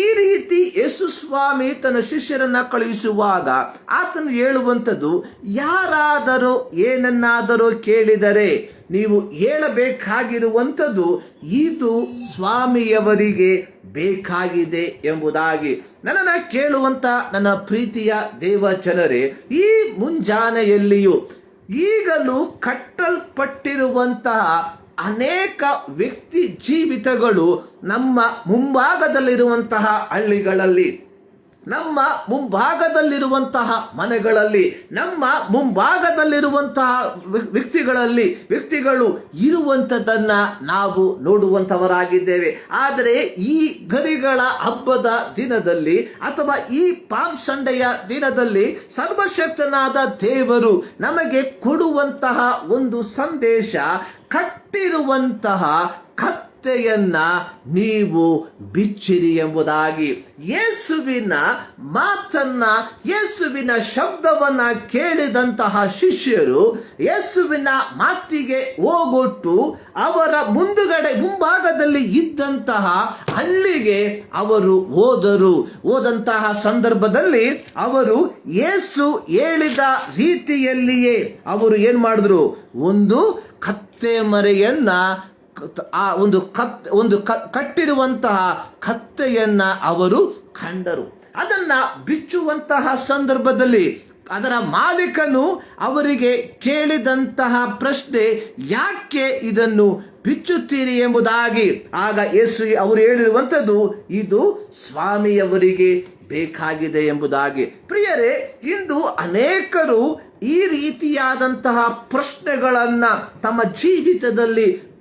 ಈ ರೀತಿ ಯೇಸು ಸ್ವಾಮಿ ತನ್ನ ಶಿಷ್ಯರನ್ನ ಕಳುಹಿಸುವಾಗ ಆತನು ಹೇಳುವಂಥದ್ದು, ಯಾರಾದರೂ ಏನನ್ನಾದರೂ ಕೇಳಿದರೆ ನೀವು ಹೇಳಬೇಕಾಗಿರುವಂಥದ್ದು ಇದು ಸ್ವಾಮಿಯವರಿಗೆ ಬೇಕಾಗಿದೆ ಎಂಬುದಾಗಿ. ನನ್ನನ್ನು ಕೇಳುವಂತ ನನ್ನ ಪ್ರೀತಿಯ ದೇವ ಜನರೇ, ಈ ಮುಂಜಾನೆಯಲ್ಲಿಯೂ ಈಗಲೂ ಕಟ್ಟಲ್ಪಟ್ಟಿರುವಂತಹ ಅನೇಕ ವ್ಯಕ್ತಿ ಜೀವಿತಗಳು ನಮ್ಮ ಮುಂಭಾಗದಲ್ಲಿರುವಂತಹ ಹಳ್ಳಿಗಳಲ್ಲಿ, ನಮ್ಮ ಮುಂಭಾಗದಲ್ಲಿರುವಂತಹ ಮನೆಗಳಲ್ಲಿ, ನಮ್ಮ ಮುಂಭಾಗದಲ್ಲಿರುವಂತಹ ವ್ಯಕ್ತಿಗಳು ಇರುವಂಥದ್ದನ್ನ ನಾವು ನೋಡುವಂತವರಾಗಿದ್ದೇವೆ. ಆದರೆ ಈ ಗರಿಗಳ ಹಬ್ಬದ ದಿನದಲ್ಲಿ ಅಥವಾ ಈ ಪಾಮ್ ಸಂಡೆಯ ದಿನದಲ್ಲಿ ಸರ್ವಶಕ್ತನಾದ ದೇವರು ನಮಗೆ ಕೊಡುವಂತಹ ಒಂದು ಸಂದೇಶ, ಕಟ್ಟಿರುವಂತಹ ಕತ್ತೆಯನ್ನ ನೀವು ಬಿಚ್ಚಿರಿ ಎಂಬುದಾಗಿ. ಯೇಸುವಿನ ಮಾತನ್ನ, ಯೇಸುವಿನ ಶಬ್ದವನ್ನ ಕೇಳಿದಂತಹ ಶಿಷ್ಯರು ಯೇಸುವಿನ ಮಾತಿಗೆ ಹೋಗೊಟ್ಟು ಅವರ ಮುಂಭಾಗದಲ್ಲಿ ಇದ್ದಂತಹ ಹಳ್ಳಿಗೆ ಅವರು ಹೋದಂತಹ ಸಂದರ್ಭದಲ್ಲಿ ಅವರು ಯೇಸು ಹೇಳಿದ ರೀತಿಯಲ್ಲಿಯೇ ಅವರು ಏನ್ ಮಾಡಿದ್ರು, ಒಂದು ಕತ್ತೆ ಮರೆಯನ್ನ, ಕಟ್ಟಿರುವಂತಹ ಕತ್ತೆಯನ್ನ ಅವರು ಕಂಡರು. ಅದನ್ನ ಬಿಚ್ಚುವಂತಹ ಸಂದರ್ಭದಲ್ಲಿ ಅದರ ಮಾಲೀಕನು ಅವರಿಗೆ ಕೇಳಿದಂತಹ ಪ್ರಶ್ನೆ, ಯಾಕೆ ಇದನ್ನು ಬಿಚ್ಚುತ್ತೀರಿ ಎಂಬುದಾಗಿ. ಆಗ ಯೇಸು ಅವರು ಹೇಳಿರುವಂಥದ್ದು, ಇದು ಸ್ವಾಮಿಯವರಿಗೆ ಬೇಕಾಗಿದೆ ಎಂಬುದಾಗಿ. ಪ್ರಿಯರೇ, ಇಂದು ಅನೇಕರು ಈ ರೀತಿಯಾದಂತಹ ಪ್ರಶ್ನೆಗಳನ್ನ ತಮ್ಮ ಜೀವಿತದಲ್ಲಿ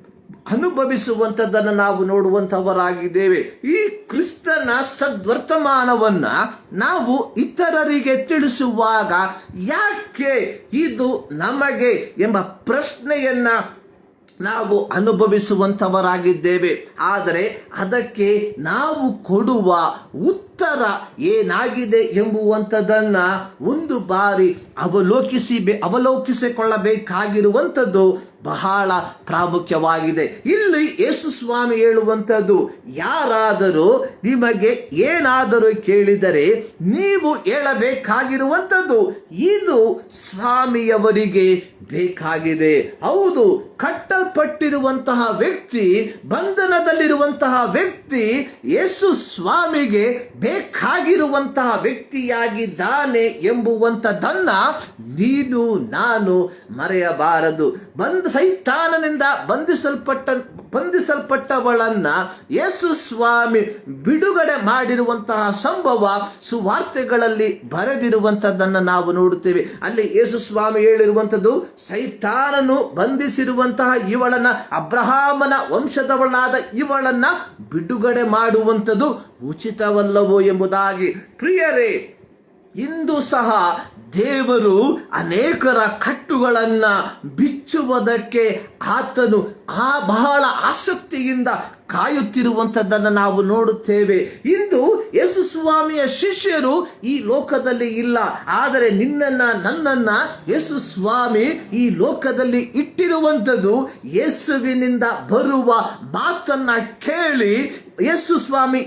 ಅನುಭವಿಸುವಂಥದ್ದನ್ನು ನಾವು ನೋಡುವಂತವರಾಗಿದ್ದೇವೆ. ಈ ಕ್ರಿಸ್ತನ ಸದ್ವರ್ತಮಾನವನ್ನ ನಾವು ಇತರರಿಗೆ ತಿಳಿಸುವಾಗ ಯಾಕೆ ಇದು ನಮಗೆ ಎಂಬ ಪ್ರಶ್ನೆಯನ್ನ ನಾವು ಅನುಭವಿಸುವಂತವರಾಗಿದ್ದೇವೆ. ಆದರೆ ಅದಕ್ಕೆ ನಾವು ಕೊಡುವ ಉತ್ತರ ಏನಾಗಿದೆ ಎಂಬುವಂಥದ್ದನ್ನ ಒಂದು ಬಾರಿ ಅವಲೋಕಿಸಿಕೊಳ್ಳಬೇಕಾಗಿರುವಂಥದ್ದು ಬಹಳ ಪ್ರಾಮುಖ್ಯವಾಗಿದೆ. ಇಲ್ಲಿ ಯೇಸು ಸ್ವಾಮಿ ಹೇಳುವಂಥದ್ದು, ಯಾರಾದರೂ ನಿಮಗೆ ಏನಾದರೂ ಕೇಳಿದರೆ ನೀವು ಹೇಳಬೇಕಾಗಿರುವಂಥದ್ದು ಇದು ಸ್ವಾಮಿಯವರಿಗೆ ಬೇಕಾಗಿದೆ. ಹೌದು, ಕಟ್ಟಲ್ಪಟ್ಟಿರುವಂತಹ ವ್ಯಕ್ತಿ, ಬಂಧನದಲ್ಲಿರುವಂತಹ ವ್ಯಕ್ತಿ ಯೇಸು ಸ್ವಾಮಿಗೆ ಬೇಕಾಗಿರುವಂತಹ ವ್ಯಕ್ತಿಯಾಗಿದ್ದಾನೆ ಎಂಬುವಂಥದ್ದನ್ನ ನೀನು ನಾನು ಮರೆಯಬಾರದು. ಸೈತಾನನಿಂದ ಬಂಧಿಸಲ್ಪಟ್ಟವಳನ್ನ ಯೇಸು ಸ್ವಾಮಿ ಬಿಡುಗಡೆ ಮಾಡಿರುವಂತಹ ಸಂಭವ ಸುವಾರ್ತೆಗಳಲ್ಲಿ ಬರೆದಿರುವಂತದ್ದನ್ನ ನಾವು ನೋಡುತ್ತೇವೆ. ಅಲ್ಲಿ ಯೇಸು ಸ್ವಾಮಿ ಹೇಳಿರುವಂತದ್ದು, ಸೈತಾನನು ಬಂಧಿಸಿರುವಂತಹ ಇವಳನ್ನ, ಅಬ್ರಹಾಮನ ವಂಶದವಳಾದ ಇವಳನ್ನ ಬಿಡುಗಡೆ ಮಾಡುವಂಥದ್ದು ಉಚಿತವಲ್ಲವೋ ಎಂಬುದಾಗಿ. ಪ್ರಿಯರೇ, ಇಂದು ಸಹ ದೇವರು ಅನೇಕರ ಕಟ್ಟುಗಳನ್ನ ಬಿಚ್ಚುವುದಕ್ಕೆ ಆತನು ಬಹಳ ಆಸಕ್ತಿಯಿಂದ ಕಾಯುತ್ತಿರುವಂಥದ್ದನ್ನು ನಾವು ನೋಡುತ್ತೇವೆ. ಇಂದು ಯೇಸು ಸ್ವಾಮಿಯ ಶಿಷ್ಯರು ಈ ಲೋಕದಲ್ಲಿ ಇಲ್ಲ, ಆದರೆ ನಿನ್ನನ್ನ ನನ್ನನ್ನ ಯೇಸು ಸ್ವಾಮಿ ಈ ಲೋಕದಲ್ಲಿ ಇಟ್ಟಿರುವಂಥದ್ದು ಯೇಸುವಿನಿಂದ ಬರುವ ಮಾತನ್ನ ಕೇಳಿ ಯೇಸು ಸ್ವಾಮಿ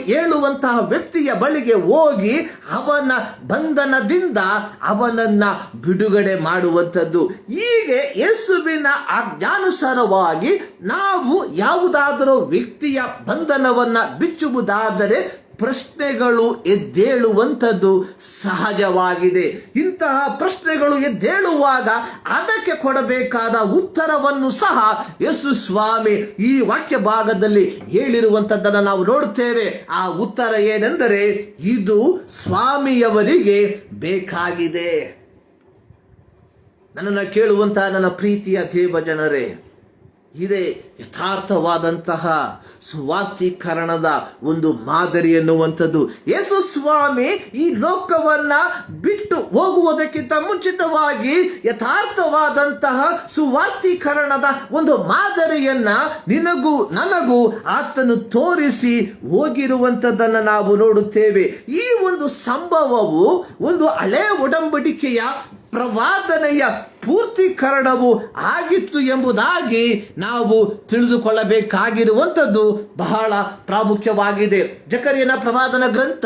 ಹೇಳುವಂತಹ ವ್ಯಕ್ತಿಯ ಬಳಿಗೆ ಹೋಗಿ ಅವನ ಬಂಧನದಿಂದ ಅವನನ್ನ ಬಿಡುಗಡೆ ಮಾಡುವಂಥದ್ದು. ಹೀಗೆ ಯೇಸುವಿನ ಆಜ್ಞಾನುಸಾರವಾಗಿ ನಾವು ಯಾವುದಾದರೂ ವ್ಯಕ್ತಿಯ ಬಂಧನವನ್ನ ಬಿಚ್ಚುವುದಾದರೆ ಪ್ರಶ್ನೆಗಳು ಎದ್ದೇಳುವಂಥದ್ದು ಸಹಜವಾಗಿದೆ. ಇಂತಹ ಪ್ರಶ್ನೆಗಳು ಎದ್ದೇಳುವಾಗ ಅದಕ್ಕೆ ಕೊಡಬೇಕಾದ ಉತ್ತರವನ್ನು ಸಹ ಯೇಸು ಸ್ವಾಮಿ ಈ ವಾಕ್ಯ ಭಾಗದಲ್ಲಿ ಹೇಳಿರುವಂಥದ್ದನ್ನು ನಾವು ನೋಡುತ್ತೇವೆ. ಆ ಉತ್ತರ ಏನೆಂದರೆ, ಇದು ಸ್ವಾಮಿಯವರಿಗೆ ಬೇಕಾಗಿದೆ. ನನ್ನನ್ನು ಕೇಳುವಂತಹ ನನ್ನ ಪ್ರೀತಿಯ ದೇವ ಜನರೇ, ಇದೇ ಯಥಾರ್ಥವಾದಂತಹ ಸುವಾರ್ತೀಕರಣದ ಒಂದು ಮಾದರಿ ಎನ್ನುವಂಥದ್ದು. ಯೇಸು ಸ್ವಾಮಿ ಈ ಲೋಕವನ್ನ ಬಿಟ್ಟು ಹೋಗುವುದಕ್ಕಿಂತ ಮುಂಚಿತವಾಗಿ ಯಥಾರ್ಥವಾದಂತಹ ಸುವಾರ್ತೀಕರಣದ ಒಂದು ಮಾದರಿಯನ್ನ ನಿನಗೂ ನನಗೂ ಆತನು ತೋರಿಸಿ ಹೋಗಿರುವಂಥದ್ದನ್ನು ನಾವು ನೋಡುತ್ತೇವೆ. ಈ ಒಂದು ಸಂಭವವು ಒಂದು ಹಳೆ ಒಡಂಬಡಿಕೆಯ ಪ್ರವಾದನೆಯ ಪೂರ್ತೀಕರಣವು ಆಗಿತ್ತು ಎಂಬುದಾಗಿ ನಾವು ತಿಳಿದುಕೊಳ್ಳಬೇಕಾಗಿರುವಂಥದ್ದು ಬಹಳ ಪ್ರಾಮುಖ್ಯವಾಗಿದೆ. ಜಕರ್ಯನ ಪ್ರವಾದನ ಗ್ರಂಥ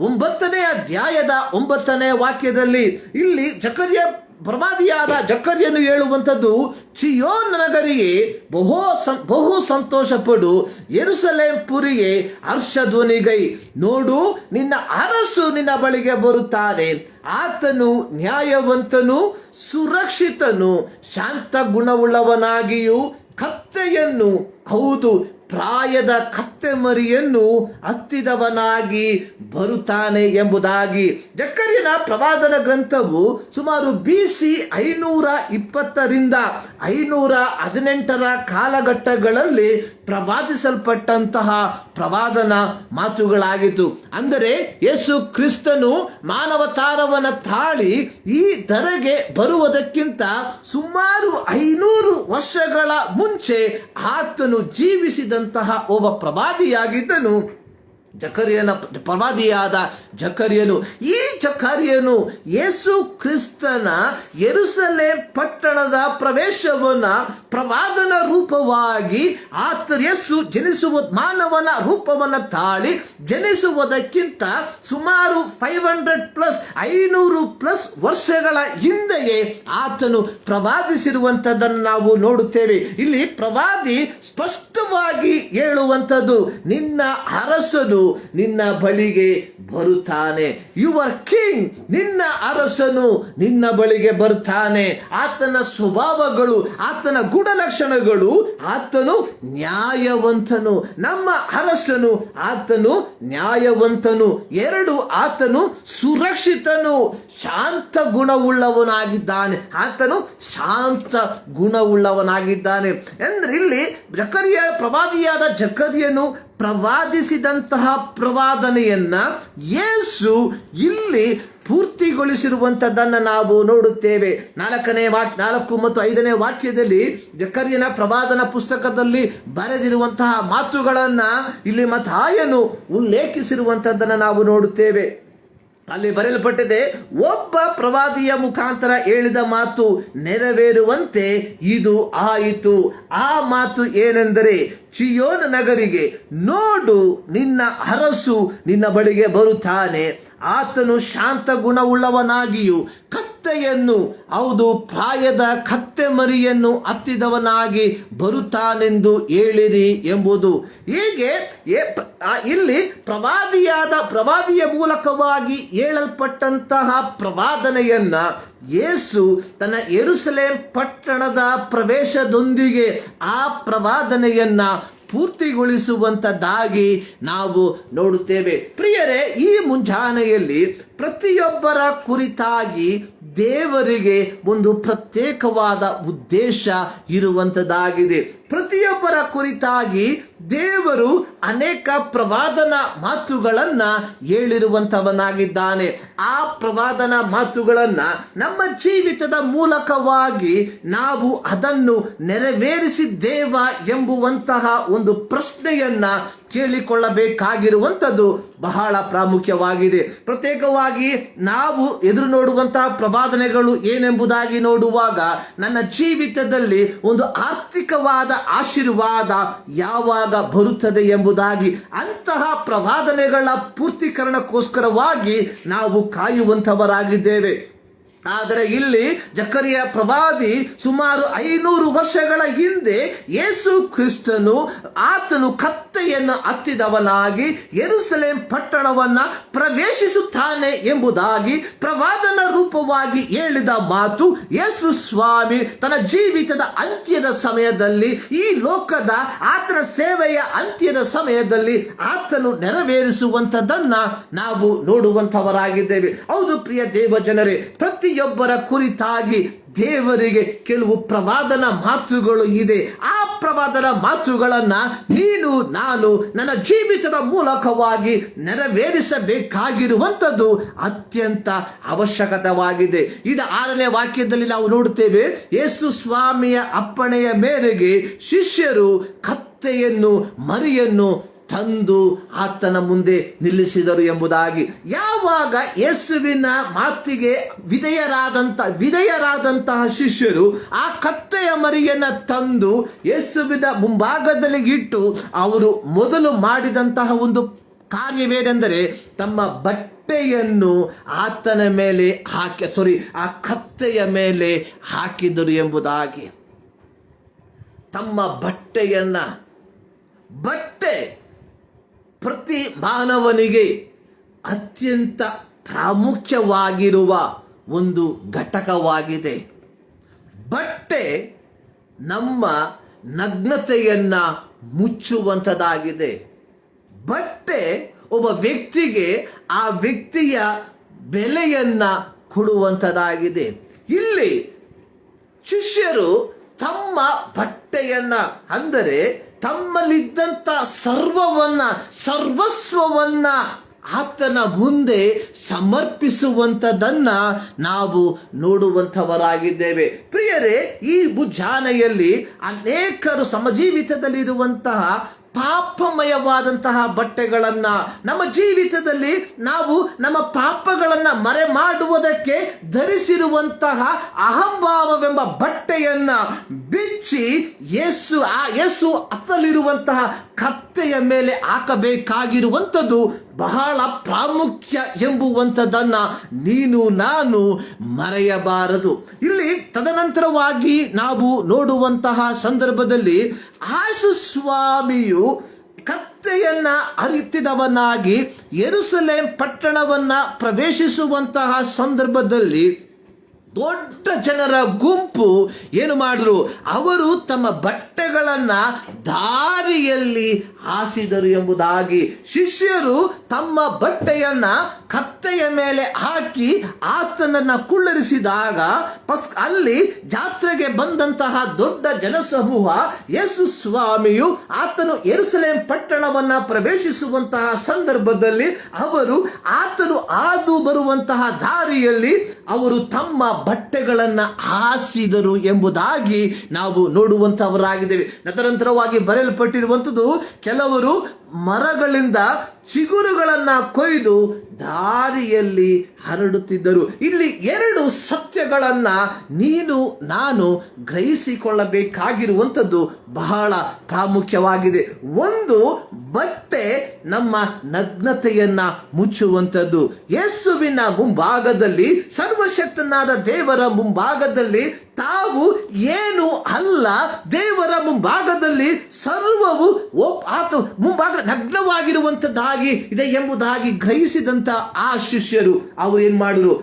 9ನೇ ಅಧ್ಯಾಯದ 9ನೇ ವಾಕ್ಯದಲ್ಲಿ ಇಲ್ಲಿ ಪ್ರವಾದಿಯಾದ ಜಕರ್ಯನು ಹೇಳುವಂಥದ್ದು, ಚಿಯೋನ್ ನಗರಿಗೆ ಬಹು ಸಂತೋಷ ಪಡು, ಯೆರೂಸಲೇಮ್ ಪುರಿಗೆ ಹರ್ಷಧ್ವನಿಗೈ. ನೋಡು, ನಿನ್ನ ಅರಸು ನಿನ್ನ ಬಳಿಗೆ ಬರುತ್ತಾನೆ. ಆತನು ನ್ಯಾಯವಂತನು, ಸುರಕ್ಷಿತನು, ಶಾಂತ ಗುಣವುಳ್ಳವನಾಗಿಯೂ ಕತ್ತೆಯನ್ನು, ಹೌದು ಪ್ರಾಯದ ಕತ್ತೆ ಮರಿಯನ್ನು ಹತ್ತಿದವನಾಗಿ ಬರುತ್ತಾನೆ ಎಂಬುದಾಗಿ. ಜಕರ್ಯನ ಪ್ರವಾದನ ಗ್ರಂಥವು ಸುಮಾರು BC 520ರಿಂದ 518 ಕಾಲಘಟ್ಟಗಳಲ್ಲಿ ಪ್ರವಾದಿಸಲ್ಪಟ್ಟಂತಹ ಪ್ರವಾದನ ಮಾತುಗಳಾಗಿತ್ತು. ಅಂದರೆ ಯೇಸು ಕ್ರಿಸ್ತನು ಮಾನವತಾರವನ್ನು ತಾಳಿ ಈ ಧರೆಗೆ ಬರುವುದಕ್ಕಿಂತ ಸುಮಾರು 500 ವರ್ಷಗಳ ಮುಂಚೆ ಆತನು ಜೀವಿಸಿದಂತಹ ಒಬ್ಬ ಪ್ರವಾದಿಯಾಗಿದ್ದನು ಪ್ರವಾದಿಯಾದ ಜಕರ್ಯನು. ಈ ಜಕರ್ಯನು ಯೇಸು ಕ್ರಿಸ್ತನ ಯೆರೂಸಲೇಮ್ ಪಟ್ಟಣದ ಪ್ರವೇಶವನ್ನ ಪ್ರವಾದನ ರೂಪವಾಗಿ ಯೇಸು ಜನಿಸುವ ಮಾನವನ ರೂಪವನ್ನು ತಾಳಿ ಜನಿಸುವುದಕ್ಕಿಂತ ಸುಮಾರು 500+ ವರ್ಷಗಳ ಹಿಂದೆಯೇ ಆತನು ಪ್ರವಾದಿಸಿರುವಂತದ್ದನ್ನು ನಾವು ನೋಡುತ್ತೇವೆ. ಇಲ್ಲಿ ಪ್ರವಾದಿ ಸ್ಪಷ್ಟವಾಗಿ ಹೇಳುವಂಥದ್ದು, ನಿನ್ನ ಅರಸನು ನಿನ್ನ ಬಳಿಗೆ ಬರುತ್ತಾನೆ. ಯುವರ್ ಕಿಂಗ್, ನಿನ್ನ ಅರಸನು ನಿನ್ನ ಬಳಿಗೆ ಬರುತ್ತಾನೆ. ಆತನ ಸ್ವಭಾವಗಳು, ಆತನ ಗುಣಲಕ್ಷಣಗಳು, ಆತನು ನ್ಯಾಯವಂತನು. ನಮ್ಮ ಅರಸನು ಆತನು ನ್ಯಾಯವಂತನು. 2, ಆತನು ಸುರಕ್ಷಿತನು, ಶಾಂತ ಗುಣವುಳ್ಳವನಾಗಿದ್ದಾನೆ. ಆತನು ಶಾಂತ ಗುಣವುಳ್ಳವನಾಗಿದ್ದಾನೆ ಅಂದ್ರೆ ಇಲ್ಲಿ ಪ್ರವಾದಿಯಾದ ಜಕರ್ಯನು ಪ್ರವಾದಿಸಿದಂತಹ ಪ್ರವಾದನೆಯನ್ನ ಯೇಸು ಇಲ್ಲಿ ಪೂರ್ತಿಗೊಳಿಸಿರುವಂತದ್ದನ್ನು ನಾವು ನೋಡುತ್ತೇವೆ. 4 ಮತ್ತು 5ನೇ ವಾಕ್ಯದಲ್ಲಿ ಜಕರ್ಯನ ಪ್ರವಾದನ ಪುಸ್ತಕದಲ್ಲಿ ಬರೆದಿರುವಂತಹ ಮಾತುಗಳನ್ನ ಇಲ್ಲಿ ಮತ್ತಾಯನು ಉಲ್ಲೇಖಿಸಿರುವಂತದ್ದನ್ನು ನಾವು ನೋಡುತ್ತೇವೆ. ಅಲ್ಲಿ ಬರೆಯಲ್ಪಟ್ಟಿದೆ, ಒಬ್ಬ ಪ್ರವಾದಿಯ ಮುಖಾಂತರ ಹೇಳಿದ ಮಾತು ನೆರವೇರುವಂತೆ ಇದು ಆಯಿತು. ಆ ಮಾತು ಏನೆಂದರೆ, ಚಿಯೋನ್ ನಗರಿಗೆ, ನೋಡು, ನಿನ್ನ ಅರಸು ನಿನ್ನ ಬಳಿಗೆ ಬರುತ್ತಾನೆ. ಆತನು ಶಾಂತ ಗುಣವುಳ್ಳವನಾಗಿಯೂ ಕತ್ತೆಯನ್ನು, ಹೌದು ಪ್ರಾಯದ ಕತ್ತೆ ಮರಿಯನ್ನು ಹತ್ತಿದವನಾಗಿ ಬರುತ್ತಾನೆಂದು ಹೇಳಿರಿ ಎಂಬುದು. ಹೀಗೆ ಇಲ್ಲಿ ಪ್ರವಾದಿಯ ಮೂಲಕವಾಗಿ ಹೇಳಲ್ಪಟ್ಟಂತಹ ಪ್ರವಾದನೆಯನ್ನ ಯೇಸು ತನ್ನ ಯೆರೂಸಲೇಮ್ ಪಟ್ಟಣದ ಪ್ರವೇಶದೊಂದಿಗೆ ಆ ಪ್ರವಾದನೆಯನ್ನ ಪೂರ್ತಿಗೊಳಿಸುವಂತದ್ದಾಗಿ ನಾವು ನೋಡುತ್ತೇವೆ. ಪ್ರಿಯರೇ, ಈ ಮುಂಜಾನೆಯಲ್ಲಿ ಪ್ರತಿಯೊಬ್ಬರ ಕುರಿತಾಗಿ ದೇವರಿಗೆ ಒಂದು ಪ್ರತ್ಯೇಕವಾದ ಉದ್ದೇಶ ಇರುವಂತದ್ದಾಗಿದೆ. ಪ್ರತಿಯೊಬ್ಬರ ಕುರಿತಾಗಿ ದೇವರು ಅನೇಕ ಪ್ರವಾದನ ಮಾತುಗಳನ್ನ ಹೇಳಿರುವಂತವನಾಗಿದ್ದಾನೆ. ಆ ಪ್ರವಾದನ ಮಾತುಗಳನ್ನ ನಮ್ಮ ಜೀವಿತದ ಮೂಲಕವಾಗಿ ನಾವು ಅದನ್ನು ನೆರವೇರಿಸಿದ್ದೇವ ಎಂಬುವಂತಹ ಒಂದು ಪ್ರಶ್ನೆಯನ್ನ ಕೇಳಿಕೊಳ್ಳಬೇಕಾಗಿರುವಂಥದ್ದು ಬಹಳ ಪ್ರಾಮುಖ್ಯವಾಗಿದೆ. ಪ್ರತ್ಯೇಕವಾಗಿ ನಾವು ಎದುರು ನೋಡುವಂತಹ ಪ್ರವಾದನೆಗಳು ಏನೆಂಬುದಾಗಿ ನೋಡುವಾಗ, ನನ್ನ ಜೀವಿತದಲ್ಲಿ ಒಂದು ಆರ್ಥಿಕವಾದ ಆಶೀರ್ವಾದ ಯಾವಾಗ ಬರುತ್ತದೆ ಎಂಬುದಾಗಿ, ಅಂತಹ ಪ್ರವಾದನೆಗಳ ಪೂರ್ತೀಕರಣಕ್ಕೋಸ್ಕರವಾಗಿ ನಾವು ಕಾಯುವಂತವರಾಗಿದ್ದೇವೆ. ಆದರೆ ಇಲ್ಲಿ ಜಕರಿಯ ಪ್ರವಾದಿ ಸುಮಾರು 500 ವರ್ಷಗಳ ಹಿಂದೆ ಯೇಸು ಕ್ರಿಸ್ತನು ಆತನು ಕತ್ತೆಯನ್ನು ಹತ್ತಿದವನಾಗಿ ಯೆರೂಸಲೇಮ್ ಪಟ್ಟಣವನ್ನ ಪ್ರವೇಶಿಸುತ್ತಾನೆ ಎಂಬುದಾಗಿ ಪ್ರವಾದನ ರೂಪವಾಗಿ ಹೇಳಿದ ಮಾತು ಯೇಸು ಸ್ವಾಮಿ ತನ್ನ ಜೀವಿತದ ಅಂತ್ಯದ ಸಮಯದಲ್ಲಿ, ಈ ಲೋಕದ ಆತನ ಸೇವೆಯ ಅಂತ್ಯದ ಸಮಯದಲ್ಲಿ ಆತನು ನೆರವೇರಿಸುವಂತದನ್ನ ನಾವು ನೋಡುವಂತವರಾಗಿದ್ದೇವೆ. ಹೌದು ಪ್ರಿಯ ದೇವ ಜನರೇ, ಪ್ರತಿಯೊಬ್ಬರ ಕುರಿತಾಗಿ ದೇವರಿಗೆ ಕೆಲವು ಪ್ರವಾದನ ಮಾತುಗಳು ಇದೆ. ಆ ಪ್ರವಾದನ ಮಾತುಗಳನ್ನ ನೀನು ನಾನು ನನ್ನ ಜೀವಿತದ ಮೂಲಕವಾಗಿ ನೆರವೇರಿಸಬೇಕಾಗಿರುವಂಥದ್ದು ಅತ್ಯಂತ ಅವಶ್ಯಕವಾಗಿದೆ. ಇದು 6ನೇ ವಾಕ್ಯದಲ್ಲಿ ನಾವು ನೋಡುತ್ತೇವೆ. ಯೇಸು ಸ್ವಾಮಿಯ ಅಪ್ಪಣೆಯ ಮೇರೆಗೆ ಶಿಷ್ಯರು ಕತ್ತೆಯನ್ನು ಮರಿಯನ್ನು ತಂದು ಆತನ ಮುಂದೆ ನಿಲ್ಲಿಸಿದರು ಎಂಬುದಾಗಿ. ಯಾವಾಗ ಯೇಸುವಿನ ಮಾತಿಗೆ ವಿಧೇಯರಾದಂತಹ ಶಿಷ್ಯರು ಆ ಕತ್ತೆಯ ಮರಿಯನ್ನ ತಂದು ಯೇಸುವಿನ ಮುಂಭಾಗದಲ್ಲಿ ಇಟ್ಟು ಅವರು ಮೊದಲು ಮಾಡಿದಂತಹ ಒಂದು ಕಾರ್ಯವೇನೆಂದರೆ ತಮ್ಮ ಬಟ್ಟೆಯನ್ನು ಆತನ ಮೇಲೆ ಆ ಕತ್ತೆಯ ಮೇಲೆ ಹಾಕಿದರು ಎಂಬುದಾಗಿ. ತಮ್ಮ ಬಟ್ಟೆ ಪ್ರತಿ ಮಾನವನಿಗೆ ಅತ್ಯಂತ ಪ್ರಾಮುಖ್ಯವಾಗಿರುವ ಒಂದು ಘಟಕವಾಗಿದೆ. ಬಟ್ಟೆ ನಮ್ಮ ನಗ್ನತೆಯನ್ನ ಮುಚ್ಚುವಂಥದ್ದಾಗಿದೆ. ಬಟ್ಟೆ ಒಬ್ಬ ವ್ಯಕ್ತಿಗೆ ಆ ವ್ಯಕ್ತಿಯ ಬೆಲೆಯನ್ನ ಕೊಡುವಂಥದ್ದಾಗಿದೆ. ಇಲ್ಲಿ ಶಿಷ್ಯರು ತಮ್ಮ ಬಟ್ಟೆಯನ್ನ, ಅಂದರೆ ತಮ್ಮಲ್ಲಿದ್ದಂಥ ಸರ್ವಸ್ವವನ್ನ ಆತನ ಮುಂದೆ ಸಮರ್ಪಿಸುವಂಥದ್ದನ್ನ ನಾವು ನೋಡುವಂಥವರಾಗಿದ್ದೇವೆ. ಪ್ರಿಯರೇ, ಈ ಮುಂಜಾನೆಯಲ್ಲಿ ಅನೇಕರು ಸಮಜೀವಿತದಲ್ಲಿರುವಂತಹ ಪಾಪಮಯವಾದಂತಹ ಬಟ್ಟೆಗಳನ್ನ, ನಮ್ಮ ಜೀವಿತದಲ್ಲಿ ನಾವು ನಮ್ಮ ಪಾಪಗಳನ್ನ ಮರೆ ಮಾಡುವುದಕ್ಕೆ ಧರಿಸಿರುವಂತಹ ಅಹಂಭಾವವೆಂಬ ಬಟ್ಟೆಯನ್ನ ಬಿಚ್ಚಿ ಯೇಸು ಅತ್ತಲಿರುವಂತಹ ಕತ್ತೆಯ ಮೇಲೆ ಹಾಕಬೇಕಾಗಿರುವಂಥದ್ದು ಬಹಳ ಪ್ರಾಮುಖ್ಯ ಎಂಬುವಂಥದ್ದನ್ನ ನೀನು ನಾನು ಮರೆಯಬಾರದು. ಇಲ್ಲಿ ತದನಂತರವಾಗಿ ನಾವು ನೋಡುವಂತಹ ಸಂದರ್ಭದಲ್ಲಿ ಯೇಸು ಸ್ವಾಮಿಯು ಕತ್ತೆಯನ್ನ ಅರಿತಿದವನಾಗಿ ಯೆರೂಸಲೇಮ್ ಪಟ್ಟಣವನ್ನ ಪ್ರವೇಶಿಸುವಂತಹ ಸಂದರ್ಭದಲ್ಲಿ ದೊಡ್ಡ ಜನರ ಗುಂಪು ಏನು ಮಾಡಿದ್ರು? ಅವರು ತಮ್ಮ ಬಟ್ಟೆಗಳನ್ನ ದಾರಿಯಲ್ಲಿ ಹಾಸಿದರು ಎಂಬುದಾಗಿ. ಶಿಷ್ಯರು ತಮ್ಮ ಬಟ್ಟೆಯನ್ನ ಕತ್ತೆಯ ಮೇಲೆ ಹಾಕಿ ಆತನನ್ನ ಕುಳ್ಳರಿಸಿದಾಗ ಅಲ್ಲಿ ಜಾತ್ರೆಗೆ ಬಂದಂತಹ ದೊಡ್ಡ ಜನಸಮೂಹ ಯೇಸು ಸ್ವಾಮಿಯು ಆತನು ಯೆರೂಸಲೇಮ್ ಪಟ್ಟಣವನ್ನ ಪ್ರವೇಶಿಸುವಂತಹ ಸಂದರ್ಭದಲ್ಲಿ ಆತನು ಹಾದು ಬರುವಂತಹ ದಾರಿಯಲ್ಲಿ ಅವರು ತಮ್ಮ ಬಟ್ಟೆಗಳನ್ನ ಹಾಸಿದರು ಎಂಬುದಾಗಿ ನಾವು ನೋಡುವಂತವರಾಗಿದ್ದೇವೆ. ತದನಂತರವಾಗಿ ಬರೆಯಲ್ಪಟ್ಟಿರುವಂಥದ್ದು, ಕೆಲವರು ಮರಗಳಿಂದ ಚಿಗುರುಗಳನ್ನ ಕೊಯ್ದು ದಾರಿಯಲ್ಲಿ ಹರಡುತ್ತಿದ್ದರು. ಇಲ್ಲಿ 2 ಸತ್ಯಗಳನ್ನ ನೀನು ನಾನು ಗ್ರಹಿಸಿಕೊಳ್ಳಬೇಕಾಗಿರುವಂಥದ್ದು ಬಹಳ ಪ್ರಾಮುಖ್ಯವಾಗಿದೆ. ಒಂದು, ಬಟ್ಟೆ ನಮ್ಮ ನಗ್ನತೆಯನ್ನ ಮುಚ್ಚುವಂಥದ್ದು. ಯೇಸುವಿನ ಮುಂಭಾಗದಲ್ಲಿ, ಸರ್ವಶಕ್ತನಾದ ದೇವರ ಮುಂಭಾಗದಲ್ಲಿ ತಾವು ಏನು ಅಲ್ಲ, ದೇವರ ಮುಂಭಾಗದಲ್ಲಿ ಸರ್ವವು ಮುಂಭಾಗ ನಗ್ನವಾಗಿರುವಂತದ್ದಾಗಿ ಇದೆ ಎಂಬುದಾಗಿ ಗ್ರಹಿಸಿದಂತ ಆ ಶಿಷ್ಯರು ಅವರು ಏನ್ ಮಾಡಿದ್ರು?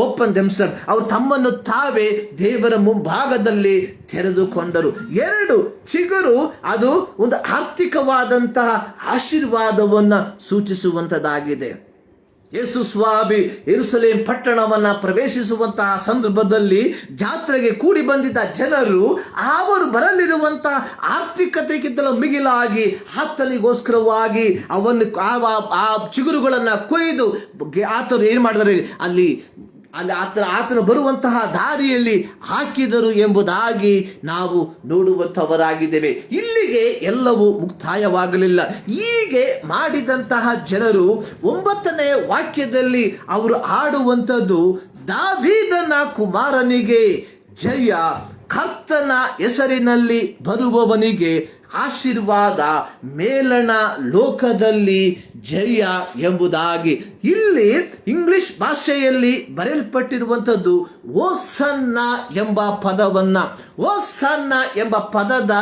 ಓಪನ್ ದೆಮ್ಸೆಲ್ಫ್, ಅವರು ತಮ್ಮನ್ನು ತಾವೇ ದೇವರ ಮುಂಭಾಗದಲ್ಲಿ ತೆರೆದುಕೊಂಡರು. 2 ಚಿಗುರು, ಅದು ಒಂದು ಆರ್ಥಿಕವಾದಂತಹ ಆಶೀರ್ವಾದವನ್ನ ಸೂಚಿಸುವಂತದ್ದಾಗಿದೆ. ಯೇಸು ಸ್ವಾಮಿ ಯೆರೂಸಲೇಮ್ ಪಟ್ಟಣವನ್ನ ಪ್ರವೇಶಿಸುವಂತಹ ಸಂದರ್ಭದಲ್ಲಿ ಜಾತ್ರೆಗೆ ಕೂಡಿ ಬಂದಿದ್ದ ಜನರು ಅವರು ಬರಲಿರುವಂತಹ ಆರ್ಥಿಕತೆಗಿಂತಲೂ ಮಿಗಿಲಾಗಿ ಆತನಿಗೋಸ್ಕರವಾಗಿ ಆ ಚಿಗುರುಗಳನ್ನ ಕೊಯ್ದು ಆತನು ಏನು ಮಾಡಿದರೆ ಅಲ್ಲಿ ಆತನು ಬರುವಂತಹ ದಾರಿಯಲ್ಲಿ ಹಾಕಿದರು ಎಂಬುದಾಗಿ ನಾವು ನೋಡುವಂತವರಾಗಿದ್ದೇವೆ. ಇಲ್ಲಿಗೆ ಎಲ್ಲವೂ ಮುಕ್ತಾಯವಾಗಲಿಲ್ಲ. ಹೀಗೆ ಮಾಡಿದಂತಹ ಜನರು 9ನೇ ವಾಕ್ಯದಲ್ಲಿ ಅವರು ಆಡುವಂಥದ್ದು, ದಾವೀದನ ಕುಮಾರನಿಗೆ ಜಯ, ಕರ್ತನ ಹೆಸರಿನಲ್ಲಿ ಬರುವವನಿಗೆ ಆಶೀರ್ವಾದ, ಮೇಲಣ ಲೋಕದಲ್ಲಿ ಜಯ ಎಂಬುದಾಗಿ. ಇಲ್ಲಿ ಇಂಗ್ಲಿಷ್ ಭಾಷೆಯಲ್ಲಿ ಬರೆಯಲ್ಪಟ್ಟಿರುವಂಥದ್ದು ಓಸನ್ನ ಎಂಬ ಪದವನ್ನ. ಓಸನ್ನ ಎಂಬ ಪದದ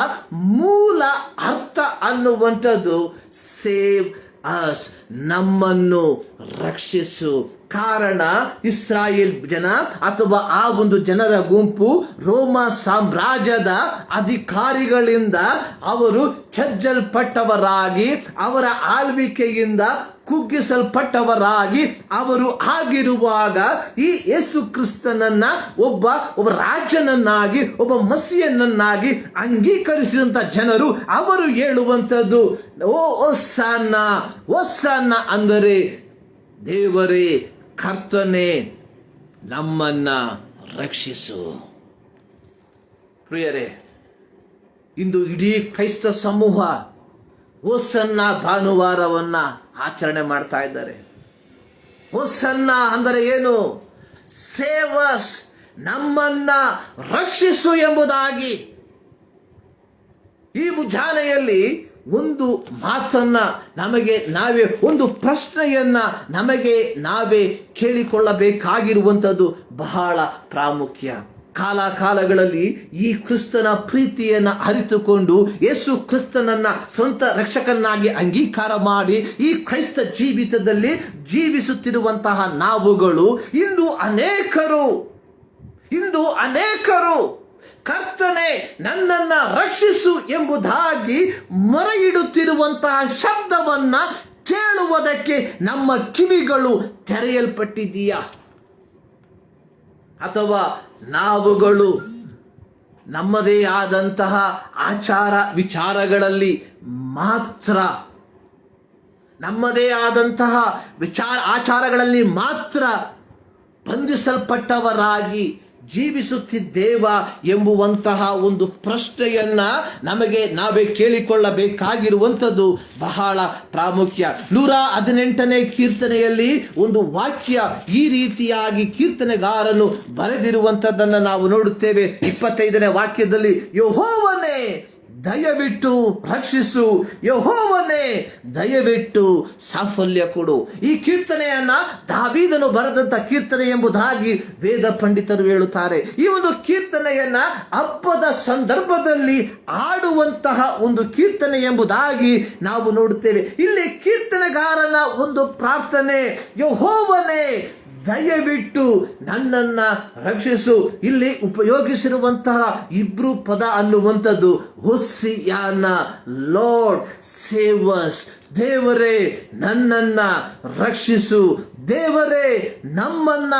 ಮೂಲ ಅರ್ಥ ಅನ್ನುವಂಥದ್ದು ಸೇವ್ ಅಸ್, ನಮ್ಮನ್ನು ರಕ್ಷಿಸು. ಕಾರಣ ಇಸ್ರಾಯೇಲ್ ಜನ ಅಥವಾ ಆ ಒಂದು ಜನರ ಗುಂಪು ರೋಮ ಸಾಮ್ರಾಜ್ಯದ ಅಧಿಕಾರಿಗಳಿಂದ ಅವರು ಚಜ್ಜಲ್ಪಟ್ಟವರಾಗಿ, ಅವರ ಆಳ್ವಿಕೆಯಿಂದ ಕುಗ್ಗಿಸಲ್ಪಟ್ಟವರಾಗಿ ಅವರು ಆಗಿರುವಾಗ ಈ ಯೇಸು ಕ್ರಿಸ್ತನನ್ನ ಒಬ್ಬ ರಾಜನನ್ನಾಗಿ, ಒಬ್ಬ ಮಸಿಯನನ್ನಾಗಿ ಅಂಗೀಕರಿಸಿದಂತ ಜನರು ಅವರು ಹೇಳುವಂಥದ್ದು ಓಸನ್ನ. ಓಸನ್ನ ಅಂದರೆ ದೇವರೇ, ಕರ್ತನೇ, ನಮ್ಮನ್ನ ರಕ್ಷಿಸು. ಪ್ರಿಯರೇ, ಇಂದು ಇಡೀ ಕ್ರೈಸ್ತ ಸಮೂಹ ಓಸನ್ನ ಭಾನುವಾರವನ್ನ ಆಚರಣೆ ಮಾಡ್ತಾ ಇದ್ದಾರೆ. ಓಸನ್ನ ಅಂದರೆ ಏನು? ಸೇವಸ್, ನಮ್ಮನ್ನ ರಕ್ಷಿಸು ಎಂಬುದಾಗಿ. ಈ ಮುಂಜಾನೆಯಲ್ಲಿ ಒಂದು ಮಾತನ್ನ ನಮಗೆ ನಾವೇ, ಒಂದು ಪ್ರಶ್ನೆಯನ್ನ ನಮಗೆ ನಾವೇ ಕೇಳಿಕೊಳ್ಳಬೇಕಾಗಿರುವಂಥದ್ದು ಬಹಳ ಪ್ರಾಮುಖ್ಯ. ಕಾಲಗಳಲ್ಲಿ ಈ ಕ್ರಿಸ್ತನ ಪ್ರೀತಿಯನ್ನ ಅರಿತುಕೊಂಡು ಯೇಸು ಕ್ರಿಸ್ತನನ್ನ ಸ್ವಂತ ರಕ್ಷಕನಾಗಿ ಅಂಗೀಕಾರ ಮಾಡಿ ಈ ಕ್ರೈಸ್ತ ಜೀವಿತದಲ್ಲಿ ಜೀವಿಸುತ್ತಿರುವಂತಹ ನಾವುಗಳು ಇಂದು ಅನೇಕರು ಕರ್ತನೇ, ನನ್ನನ್ನ ರಕ್ಷಿಸು ಎಂಬುದಾಗಿ ಮೊರೆಯಿಡುತ್ತಿರುವಂತಹ ಶಬ್ದವನ್ನ ಕೇಳುವುದಕ್ಕೆ ನಮ್ಮ ಕಿವಿಗಳು ತೆರೆಯಲ್ಪಟ್ಟಿದೆಯಾ? ಅಥವಾ ನಾವುಗಳು ನಮ್ಮದೇ ಆದಂತಹ ಆಚಾರ ವಿಚಾರಗಳಲ್ಲಿ ಮಾತ್ರ, ಆಚಾರಗಳಲ್ಲಿ ಮಾತ್ರ ಬಂಧಿಸಲ್ಪಟ್ಟವರಾಗಿ ಜೀವಿಸುತ್ತಿದ್ದೇವಾ ಎಂಬುವಂತಹ ಒಂದು ಪ್ರಶ್ನೆಯನ್ನ ನಮಗೆ ನಾವೇ ಕೇಳಿಕೊಳ್ಳಬೇಕಾಗಿರುವಂಥದ್ದು ಬಹಳ ಪ್ರಾಮುಖ್ಯ. 118ನೇ ಕೀರ್ತನೆಯಲ್ಲಿ ಒಂದು ವಾಕ್ಯ ಈ ರೀತಿಯಾಗಿ ಕೀರ್ತನೆಗಾರನು ಬರೆದಿರುವಂಥದ್ದನ್ನು ನಾವು ನೋಡುತ್ತೇವೆ. 25ನೇ ವಾಕ್ಯದಲ್ಲಿ, ಯೆಹೋವನೇ ದಯವಿಟ್ಟು ರಕ್ಷಿಸು, ಯೆಹೋವನೇ ದಯವಿಟ್ಟು ಸಾಫಲ್ಯ ಕೊಡು. ಈ ಕೀರ್ತನೆಯನ್ನ ದಾವೀದನು ಬರೆದಂತ ಕೀರ್ತನೆ ಎಂಬುದಾಗಿ ವೇದ ಪಂಡಿತರು ಹೇಳುತ್ತಾರೆ. ಈ ಒಂದು ಕೀರ್ತನೆಯನ್ನ ಹಬ್ಬದ ಸಂದರ್ಭದಲ್ಲಿ ಆಡುವಂತಹ ಒಂದು ಕೀರ್ತನೆ ಎಂಬುದಾಗಿ ನಾವು ನೋಡುತ್ತೇವೆ. ಇಲ್ಲಿ ಕೀರ್ತನೆಗಾರನ ಒಂದು ಪ್ರಾರ್ಥನೆ, ಯೆಹೋವನೇ ದಯವಿಟ್ಟು ನನ್ನನ್ನ ರಕ್ಷಿಸು. ಇಲ್ಲಿ ಉಪಯೋಗಿಸಿರುವಂತಹ ಇಬ್ರು ಪದ ಅನ್ನುವಂಥದ್ದು ಹೊಸಿಯಾನ, ಲಾರ್ಡ್ ಸೇವ್ ಅಸ್. ದೇವರೇ ನನ್ನನ್ನ ರಕ್ಷಿಸು, ದೇವರೇ ನಮ್ಮನ್ನ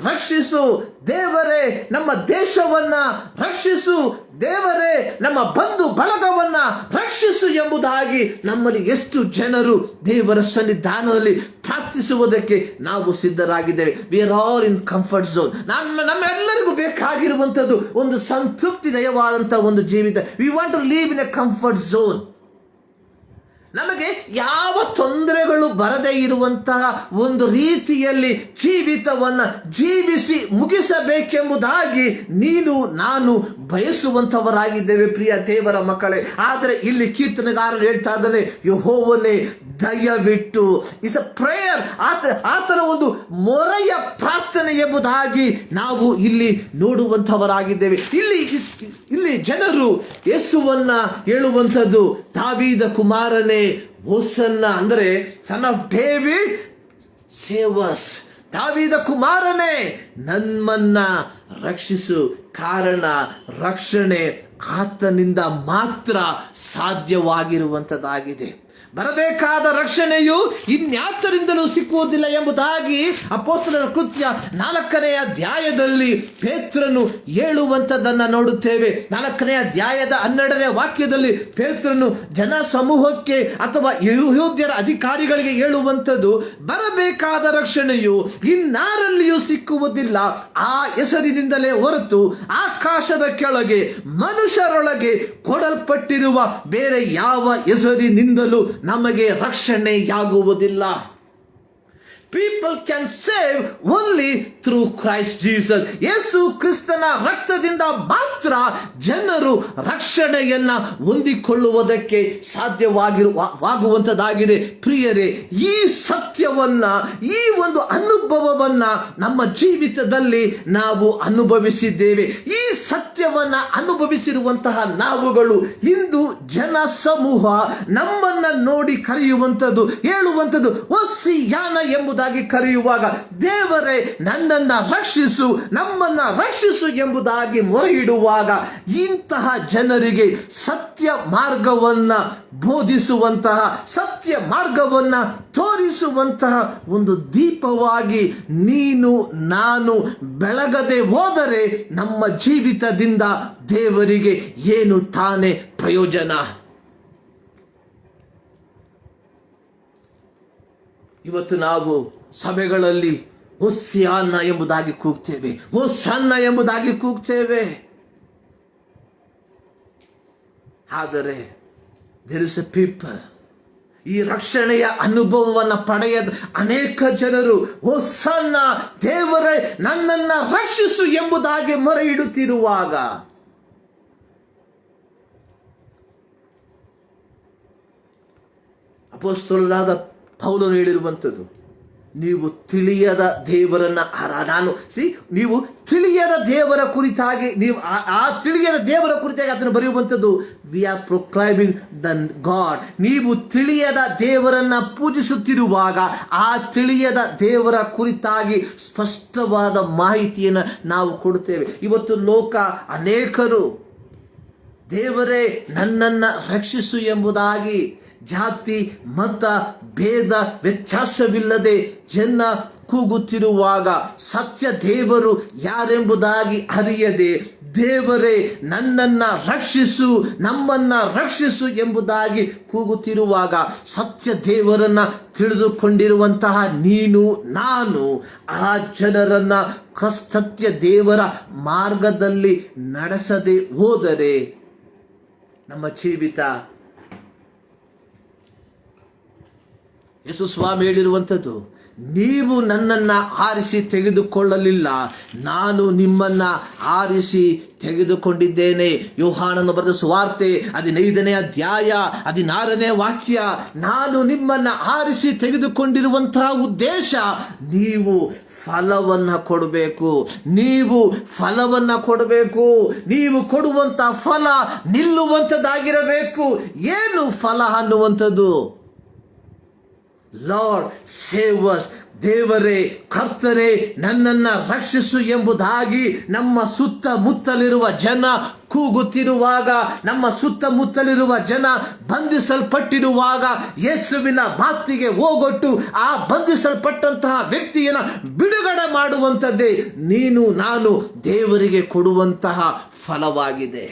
ರಕ್ಷಿಸು, ದೇವರೇ ನಮ್ಮ ದೇಶವನ್ನ ರಕ್ಷಿಸು, ದೇವರೇ ನಮ್ಮ ಬಂಧು ಬಳಗವನ್ನ ರಕ್ಷಿಸು ಎಂಬುದಾಗಿ ನಮ್ಮಲ್ಲಿ ಎಷ್ಟು ಜನರು ದೇವರ ಸನ್ನಿಧಾನದಲ್ಲಿ ಪ್ರಾರ್ಥಿಸುವುದಕ್ಕೆ ನಾವು ಸಿದ್ಧರಾಗಿದ್ದೇವೆ. We are all in comfort zone. ನಮ್ಮೆಲ್ಲರಿಗೂ ಬೇಕಾಗಿರುವಂಥದ್ದು ಒಂದು ಸಂತೃಪ್ತಿದಯವಾದಂತಹ ಒಂದು ಜೀವಿತ. We want to live in a comfort zone. ನಮಗೆ ಯಾವ ತೊಂದರೆಗಳು ಬರದೇ ಇರುವಂತಹ ಒಂದು ರೀತಿಯಲ್ಲಿ ಜೀವಿತವನ್ನ ಜೀವಿಸಿ ಮುಗಿಸಬೇಕೆಂಬುದಾಗಿ ನೀನು ನಾನು ಬಯಸುವಂತವರಾಗಿದ್ದೇವೆ ಪ್ರಿಯ ದೇವರ ಮಕ್ಕಳೇ. ಆದರೆ ಇಲ್ಲಿ ಕೀರ್ತನೆಗಾರರು ಹೇಳ್ತಾ ಇದ್ದಾನೆ, ಯೆಹೋವನೇ ದಯವಿಟ್ಟು. Is a prayer. ಆತನ ಒಂದು ಮೊರೆಯ ಪ್ರಾರ್ಥನೆ ಎಂಬುದಾಗಿ ನಾವು ಇಲ್ಲಿ ನೋಡುವಂತವರಾಗಿದ್ದೇವೆ. ಇಲ್ಲಿ ಜನರು ಯೇಸುವನ್ನ ಹೇಳುವಂಥದ್ದು, ದಾವೀದ ಕುಮಾರನೇ ಹೋಸನ್ನ, ಅಂದರೆ son of David save us. ದಾವೀದ ಕುಮಾರನೇ ನಮ್ಮನ್ನ ರಕ್ಷಿಸು. ಕಾರಣ ರಕ್ಷಣೆ ಆತನಿಂದ ಮಾತ್ರ ಸಾಧ್ಯವಾಗಿರುವಂತದ್ದಾಗಿದೆ. ಬರಬೇಕಾದ ರಕ್ಷಣೆಯು ಇನ್ಯಾತರಿಂದಲೂ ಸಿಕ್ಕುವುದಿಲ್ಲ ಎಂಬುದಾಗಿ ಅಪೊಸ್ತಲರ ಕೃತ್ಯ 4ನೇ ಅಧ್ಯಾಯದಲ್ಲಿ ಪೇತ್ರನು ಹೇಳುವಂಥದ್ದನ್ನು ನೋಡುತ್ತೇವೆ. 4ನೇ ಅಧ್ಯಾಯದ 12ನೇ ವಾಕ್ಯದಲ್ಲಿ ಪೇತ್ರನು ಜನ ಸಮೂಹಕ್ಕೆ ಅಥವಾ ಯೆಹೂದ್ಯರ ಅಧಿಕಾರಿಗಳಿಗೆ ಹೇಳುವಂಥದ್ದು, ಬರಬೇಕಾದ ರಕ್ಷಣೆಯು ಇನ್ನಾರಲ್ಲಿಯೂ ಸಿಕ್ಕುವುದಿಲ್ಲ, ಆ ಹೆಸರಿನಿಂದಲೇ ಹೊರತು ಆಕಾಶದ ಕೆಳಗೆ ಮನುಷ್ಯರೊಳಗೆ ಕೊಡಲ್ಪಟ್ಟಿರುವ ಬೇರೆ ಯಾವ ಹೆಸರಿನಿಂದಲೂ ನಮಗೆ ರಕ್ಷಣೆಯಾಗುವುದಿಲ್ಲ. People can save only through Christ Jesus. ಯೇಸು ಕ್ರಿಸ್ತನ ರಕ್ತದಿಂದ ಮಾತ್ರ ಜನರು ರಕ್ಷಣೆಯನ್ನ ಹೊಂದಿಕೊಳ್ಳುವುದಕ್ಕೆ ಸಾಧ್ಯವಾಗುವಂತದ್ದಾಗಿದೆ. ಪ್ರಿಯರೇ, ಈ ಸತ್ಯವನ್ನ, ಈ ಒಂದು ಅನುಭವವನ್ನ ನಮ್ಮ ಜೀವಿತದಲ್ಲಿ ನಾವು ಅನುಭವಿಸಿದ್ದೇವೆ. ಈ ಸತ್ಯವನ್ನ ಅನುಭವಿಸಿರುವಂತಹ ನಾವುಗಳು ಇಂದು ಜನ ಸಮೂಹ ನಮ್ಮನ್ನ ನೋಡಿ ಕರೆಯುವಂಥದ್ದು, ಹೇಳುವಂಥದ್ದು ಒಸ್ಸಿಯಾನ ಎಂಬುದಾಗಿ ಕರೆಯುವಾಗ, ದೇವರೇ ನನ್ನನ್ನ ರಕ್ಷಿಸು, ನಮ್ಮನ್ನ ರಕ್ಷಿಸು ಎಂಬುದಾಗಿ ಮೊರೆಯಿಡುವಾಗ, ಇಂತಹ ಜನರಿಗೆ ಸತ್ಯ ಮಾರ್ಗವನ್ನ ಬೋಧಿಸುವಂತಹ, ಸತ್ಯ ಮಾರ್ಗವನ್ನ ತೋರಿಸುವಂತಹ ಒಂದು ದೀಪವಾಗಿ ನೀನು ನಾನು ಬೆಳಗದೆ ಹೋದರೆ ನಮ್ಮ ಜೀವಿತದಿಂದ ದೇವರಿಗೆ ಏನು ತಾನೇ ಪ್ರಯೋಜನ? ಇವತ್ತು ನಾವು ಸಭೆಗಳಲ್ಲಿ ಹೊಸ್ಯಾನ ಎಂಬುದಾಗಿ ಕೂಗ್ತೇವೆ, ಹೊಸನ್ನ ಎಂಬುದಾಗಿ ಕೂಗ್ತೇವೆ. ಆದರೆ there is a people, ಈ ರಕ್ಷಣೆಯ ಅನುಭವವನ್ನು ಪಡೆಯದ ಅನೇಕ ಜನರು ಹೊಸನ್ನ, ದೇವರೇ ನನ್ನನ್ನ ರಕ್ಷಿಸು ಎಂಬುದಾಗಿ ಮೊರೆ ಇಡುತ್ತಿರುವಾಗ, ಅಪೊಸ್ತಲನಾದ ಪೌಲನು ಹೇಳಿರುವಂಥದ್ದು, ನೀವು ತಿಳಿಯದ ದೇವರನ್ನ ನೀವು ತಿಳಿಯದ ದೇವರ ಕುರಿತಾಗಿ, ನೀವು ಆ ತಿಳಿಯದ ದೇವರ ಕುರಿತಾಗಿ ಅದನ್ನು ಬರೆಯುವಂಥದ್ದು, ವಿ ಆರ್ ಪ್ರೊಕ್ಲೈಮಿಂಗ್ ದ ಗಾಡ್. ನೀವು ತಿಳಿಯದ ದೇವರನ್ನ ಪೂಜಿಸುತ್ತಿರುವಾಗ ಆ ತಿಳಿಯದ ದೇವರ ಕುರಿತಾಗಿ ಸ್ಪಷ್ಟವಾದ ಮಾಹಿತಿಯನ್ನು ನಾವು ಕೊಡುತ್ತೇವೆ. ಇವತ್ತು ಲೋಕ ಅನೇಕರು ದೇವರೇ ನನ್ನನ್ನ ರಕ್ಷಿಸು ಎಂಬುದಾಗಿ ಜಾತಿ ಮತ ಭೇದ ವ್ಯತ್ಯಾಸವಿಲ್ಲದೆ ಜನ ಕೂಗುತ್ತಿರುವಾಗ, ಸತ್ಯ ದೇವರು ಯಾರೆಂಬುದಾಗಿ ಅರಿಯದೆ, ದೇವರೇ ನನ್ನನ್ನ ರಕ್ಷಿಸು, ನಮ್ಮನ್ನ ರಕ್ಷಿಸು ಎಂಬುದಾಗಿ ಕೂಗುತ್ತಿರುವಾಗ, ಸತ್ಯ ದೇವರನ್ನ ತಿಳಿದುಕೊಂಡಿರುವಂತಹ ನೀನು ನಾನು ಆ ಜನರನ್ನ ಸತ್ಯ ದೇವರ ಮಾರ್ಗದಲ್ಲಿ ನಡೆಸದೆ ಹೋದರೆ ನಮ್ಮ ಜೀವಿತ, ಯೇಸು ಸ್ವಾಮಿ ಹೇಳಿರುವಂಥದ್ದು, ನೀವು ನನ್ನನ್ನು ಆರಿಸಿ ತೆಗೆದುಕೊಳ್ಳಲಿಲ್ಲ, ನಾನು ನಿಮ್ಮನ್ನ ಆರಿಸಿ ತೆಗೆದುಕೊಂಡಿದ್ದೇನೆ. ಯೋಹಾನನು ಬರೆದ ಸುವಾರ್ತೆ 15ನೇ ಅಧ್ಯಾಯ 16ನೇ ವಾಕ್ಯ. ನಾನು ನಿಮ್ಮನ್ನ ಆರಿಸಿ ತೆಗೆದುಕೊಂಡಿರುವಂತಹ ಉದ್ದೇಶ, ನೀವು ಫಲವನ್ನ ಕೊಡಬೇಕು, ನೀವು ಫಲವನ್ನ ಕೊಡಬೇಕು. ನೀವು ಕೊಡುವಂತ ಫಲ ನಿಲ್ಲುವಂಥದ್ದಾಗಿರಬೇಕು. ಏನು ಫಲ ಅನ್ನುವಂಥದ್ದು? ಲಾರ್ಡ್ ಸೇವ್ ಅಸ್, ದೇವರೇ ಕರ್ತನೇ ನನ್ನನ್ನ ರಕ್ಷಿಸು ಎಂಬುದಾಗಿ ನಮ್ಮ ಸುತ್ತಮುತ್ತಲಿರುವ ಜನ ಕೂಗುತ್ತಿರುವಾಗ, ನಮ್ಮ ಸುತ್ತಮುತ್ತಲಿರುವ ಜನ ಬಂಧಿಸಲ್ಪಟ್ಟಿರುವಾಗ, ಯೇಸುವಿನ ಮಾತಿಗೆ ಹೋಗೊಟ್ಟು ಆ ಬಂಧಿಸಲ್ಪಟ್ಟಂತಹ ವ್ಯಕ್ತಿಯನ್ನ ಬಿಡುಗಡೆ ಮಾಡುವಂಥದ್ದೇ ನೀನು ನಾನು ದೇವರಿಗೆ ಕೊಡುವಂತಹ ಫಲವಾಗಿದೆ.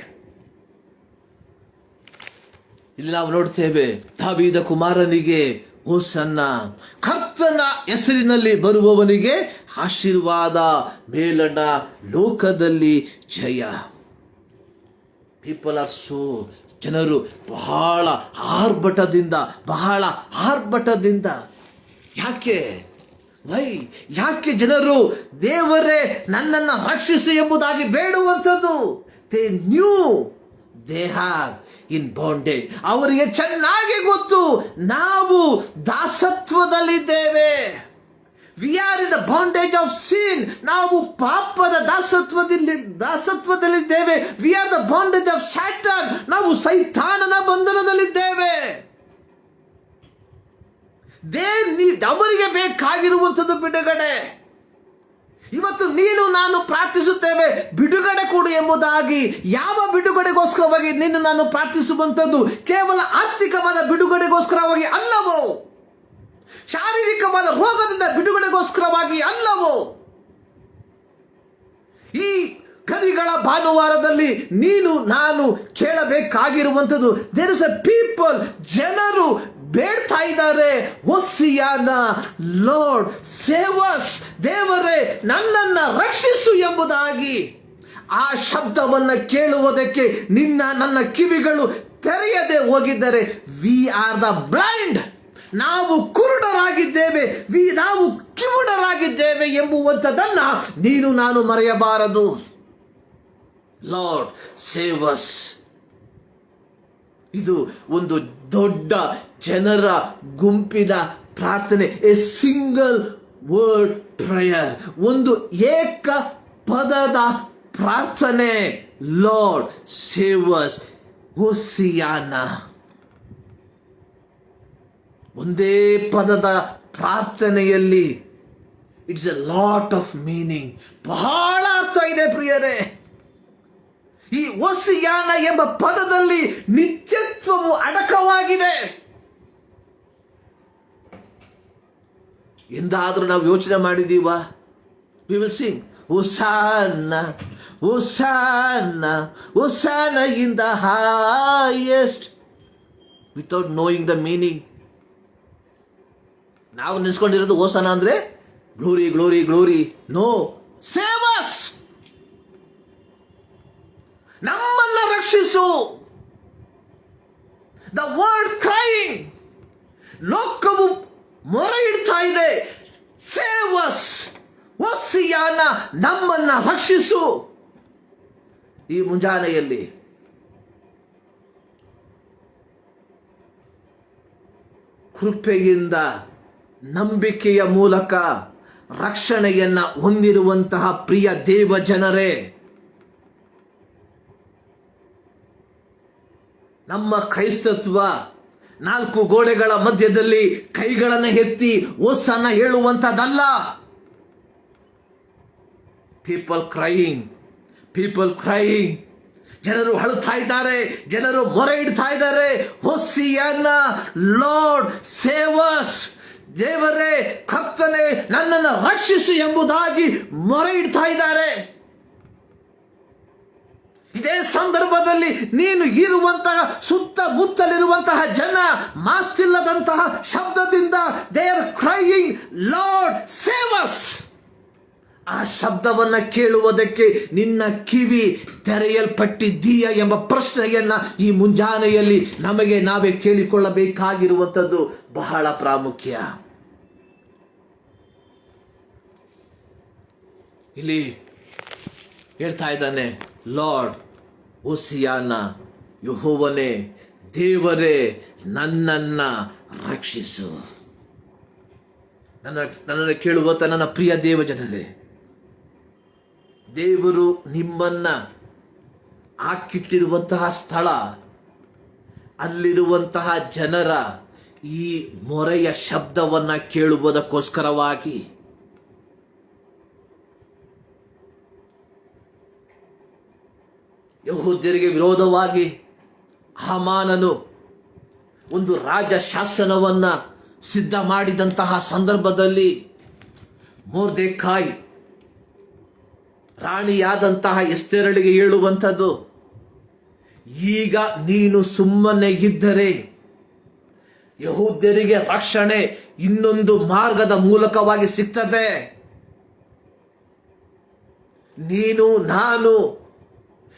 ಇಲ್ಲಿ ನಾವು ನೋಡ್ತೇವೆ, ದಾವೀದ ಕುಮಾರನಿಗೆ ಹೋಸನ್ನ, ಕರ್ತನ ಹೆಸರಿನಲ್ಲಿ ಬರುವವನಿಗೆ ಆಶೀರ್ವಾದ, ಮೇಲಣ ಲೋಕದಲ್ಲಿ ಜಯ. ಪೀಪಲ್ ಆರ್ ಸೋ, ಜನರು ಬಹಳ ಆರ್ಭಟದಿಂದ ಯಾಕೆ ಜನರು ದೇವರೇ ನನ್ನನ್ನು ರಕ್ಷಿಸಿ ಎಂಬುದಾಗಿ ಬೇಡುವಂಥದ್ದು? They knew they have in bondage. ಅವರಿಗೆ ಚೆನ್ನಾಗಿ ಗೊತ್ತು, ನಾವು ದಾಸತ್ವದಲ್ಲಿದ್ದೇವೆ. We are in the bondage of sin. ನಾವು ಪಾಪದ ದಾಸತ್ವದಲ್ಲಿದ್ದೇವೆ. We are the bondage of Satan. ನಾವು ಸೈತಾನನ ಬಂಧನದಲ್ಲಿದ್ದೇವೆ. ಅವರಿಗೆ ಬೇಕಾಗಿರುವಂಥದ್ದು ಬಿಡುಗಡೆ. ಇವತ್ತು ನೀನು ನಾನು ಪ್ರಾರ್ಥಿಸುತ್ತೇವೆ, ಬಿಡುಗಡೆ ಕೊಡು ಎಂಬುದಾಗಿ. ಯಾವ ಬಿಡುಗಡೆಗೋಸ್ಕರವಾಗಿ ನೀನು ನಾನು ಪ್ರಾರ್ಥಿಸುವಂಥದ್ದು? ಕೇವಲ ಆರ್ಥಿಕವಾದ ಬಿಡುಗಡೆಗೋಸ್ಕರವಾಗಿ ಅಲ್ಲವೋ? ಶಾರೀರಿಕವಾದ ರೋಗದಿಂದ ಬಿಡುಗಡೆಗೋಸ್ಕರವಾಗಿ ಅಲ್ಲವೋ? ಈ ಕರಿಗಳ ಭಾನುವಾರದಲ್ಲಿ ನೀನು ನಾನು ಕೇಳಬೇಕಾಗಿರುವಂಥದ್ದು, ದೇರ್ ಇಸ್ ಎ ಪೀಪಲ್, ಜನರು ಬೇಡ್ತಾ ಇದ್ದಾರೆ, ಹೊಸ್ಸಿಯಾನ, ಲಾರ್ಡ್ ಸೇವ್ ಅಸ್, ದೇವರೇ ನನ್ನನ್ನ ರಕ್ಷಿಸು ಎಂಬುದಾಗಿ. ಆ ಶಬ್ದವನ್ನು ಕೇಳುವುದಕ್ಕೆ ನನ್ನ ಕಿವಿಗಳು ತೆರೆಯದೆ ಹೋಗಿದ್ದರೆ, ವಿ ಆರ್ ದ ಬ್ಲೈಂಡ್. ನಾವು ಕುರುಡರಾಗಿದ್ದೇವೆ, ನಾವು ಕಿವುಡರಾಗಿದ್ದೇವೆ ಎಂಬುವಂಥದ್ದನ್ನ ನೀನು ನಾನು ಮರೆಯಬಾರದು. Lord save us. ಇದು ಒಂದು ದೊಡ್ಡ ಜನರ ಗುಂಪಿನ ಪ್ರಾರ್ಥನೆ, ಎ ಸಿಂಗಲ್ ವರ್ಡ್ ಪ್ರೇಯರ್, ಒಂದು ಏಕ ಪದದ ಪ್ರಾರ್ಥನೆ. Lord save us, hosanna. ಒಂದೇ ಪದದ ಪ್ರಾರ್ಥನೆಯಲ್ಲಿ it's a lot of meaning, ಬಹಳ ಅರ್ಥ ಇದೆ ಪ್ರಿಯರೇ. ಈ ಹೋಸಿಯಾನ ಎಂಬ ಪದದಲ್ಲಿ ನಿತ್ಯತ್ವವು ಅಡಕವಾಗಿದೆ. ಎಂದಾದರೂ ನಾವು ಯೋಚನೆ ಮಾಡಿದೀವಾ? We will sing hosanna hosanna hosanna in the highest without knowing the meaning. ನಾವು ನಿಲ್ಸ್ಕೊಂಡಿರೋದು ಹೋಸಾನ ಅಂದ್ರೆ glory glory glory. No, save us, ನಮ್ಮನ್ನ ರಕ್ಷಿಸು. ದ ವರ್ಡ್ ಕ್ರೈಯಿಂಗ್, ಲೋಕವು ಮೊರೆ ಇಡ್ತಾ ಇದೆ, ಸೇವ್ ಅಸ್, ಹೋಸಿಯಾನ, ನಮ್ಮನ್ನ ರಕ್ಷಿಸು. ಈ ಮುಂಜಾನೆಯಲ್ಲಿ ಕೃಪೆಯಿಂದ ನಂಬಿಕೆಯ ಮೂಲಕ ರಕ್ಷಣೆಯನ್ನ ಹೊಂದಿರುವಂತಹ ಪ್ರಿಯ ದೇವ ಜನರೇ, ನಮ್ಮ ಕ್ರೈಸ್ತತ್ವ ನಾಲ್ಕು ಗೋಡೆಗಳ ಮಧ್ಯದಲ್ಲಿ ಕೈಗಳನ್ನು ಎತ್ತಿ ಓಸನ್ನ ಹೇಳುವಂತದ್ದಲ್ಲ. ಪೀಪಲ್ ಕ್ರೈಯಿಂಗ್, ಜನರು ಅಳುತ್ತಾ ಇದ್ದಾರೆ, ಜನರು ಮೊರೆ ಇಡ್ತಾ ಇದ್ದಾರೆ. ಹೋಸಿಯಾನ, ಲಾರ್ಡ್ ಸೇವ್ ಅಸ್, ದೇವರೇ ಕರ್ತನೇ ನನ್ನನ್ನು ರಕ್ಷಿಸು ಎಂಬುದಾಗಿ ಮೊರೆ ಇಡ್ತಾ ಇದ್ದಾರೆ. ಇದೇ ಸಂದರ್ಭದಲ್ಲಿ ನೀನು ಇರುವಂತಹ ಸುತ್ತಮುತ್ತಲಿರುವಂತಹ ಜನ ಮಾತಿಲ್ಲದಂತಹ ಶಬ್ದದಿಂದ they are crying, lord save us. ಆ ಶಬ್ದವನ್ನ ಕೇಳುವುದಕ್ಕೆ ನಿನ್ನ ಕಿವಿ ತೆರೆಯಲ್ಪಟ್ಟಿದ್ದೀಯ ಎಂಬ ಪ್ರಶ್ನೆಯನ್ನ ಈ ಮುಂಜಾನೆಯಲ್ಲಿ ನಮಗೆ ನಾವೇ ಕೇಳಿಕೊಳ್ಳಬೇಕಾಗಿರುವಂಥದ್ದು ಬಹಳ ಪ್ರಾಮುಖ್ಯ. ಇಲ್ಲಿ ಹೇಳ್ತಾ ಇದ್ದಾನೆ, ಲಾರ್ಡ್ ಹೋಸಿಯಾನ, ಯೆಹೋವನೇ ದೇವರೇ ನನ್ನನ್ನ ರಕ್ಷಿಸು. ನನ್ನನ್ನು ಕೇಳುವಂತ ನನ್ನ ಪ್ರಿಯ ದೇವ ಜನರೇ, ದೇವರು ನಿಮ್ಮನ್ನ ಹಾಕಿಟ್ಟಿರುವಂತಹ ಸ್ಥಳ, ಅಲ್ಲಿರುವಂತಹ ಜನರ ಈ ಮೊರೆಯ ಶಬ್ದವನ್ನ ಕೇಳುವುದಕ್ಕೋಸ್ಕರವಾಗಿ ಯೆಹೂದ್ಯರಿಗೆ ವಿರೋಧವಾಗಿ ಹಾಮಾನನು ಒಂದು ರಾಜ ಶಾಸನವನ್ನ ಸಿದ್ಧ ಮಾಡಿದಂತಹ ಸಂದರ್ಭದಲ್ಲಿ ಮೊರ್ದೆಖಾಯ್ ರಾಣಿಯಾದಂತಹ ಎಸ್ತೇರಳಿಗೆ ಹೇಳುವಂಥದ್ದು, ಈಗ ನೀನು ಸುಮ್ಮನೆ ಇದ್ದರೆ ಯೆಹೂದ್ಯರಿಗೆ ರಕ್ಷಣೆ ಇನ್ನೊಂದು ಮಾರ್ಗದ ಮೂಲಕವಾಗಿ ಸಿಗ್ತದೆ. ನೀನು ನಾನು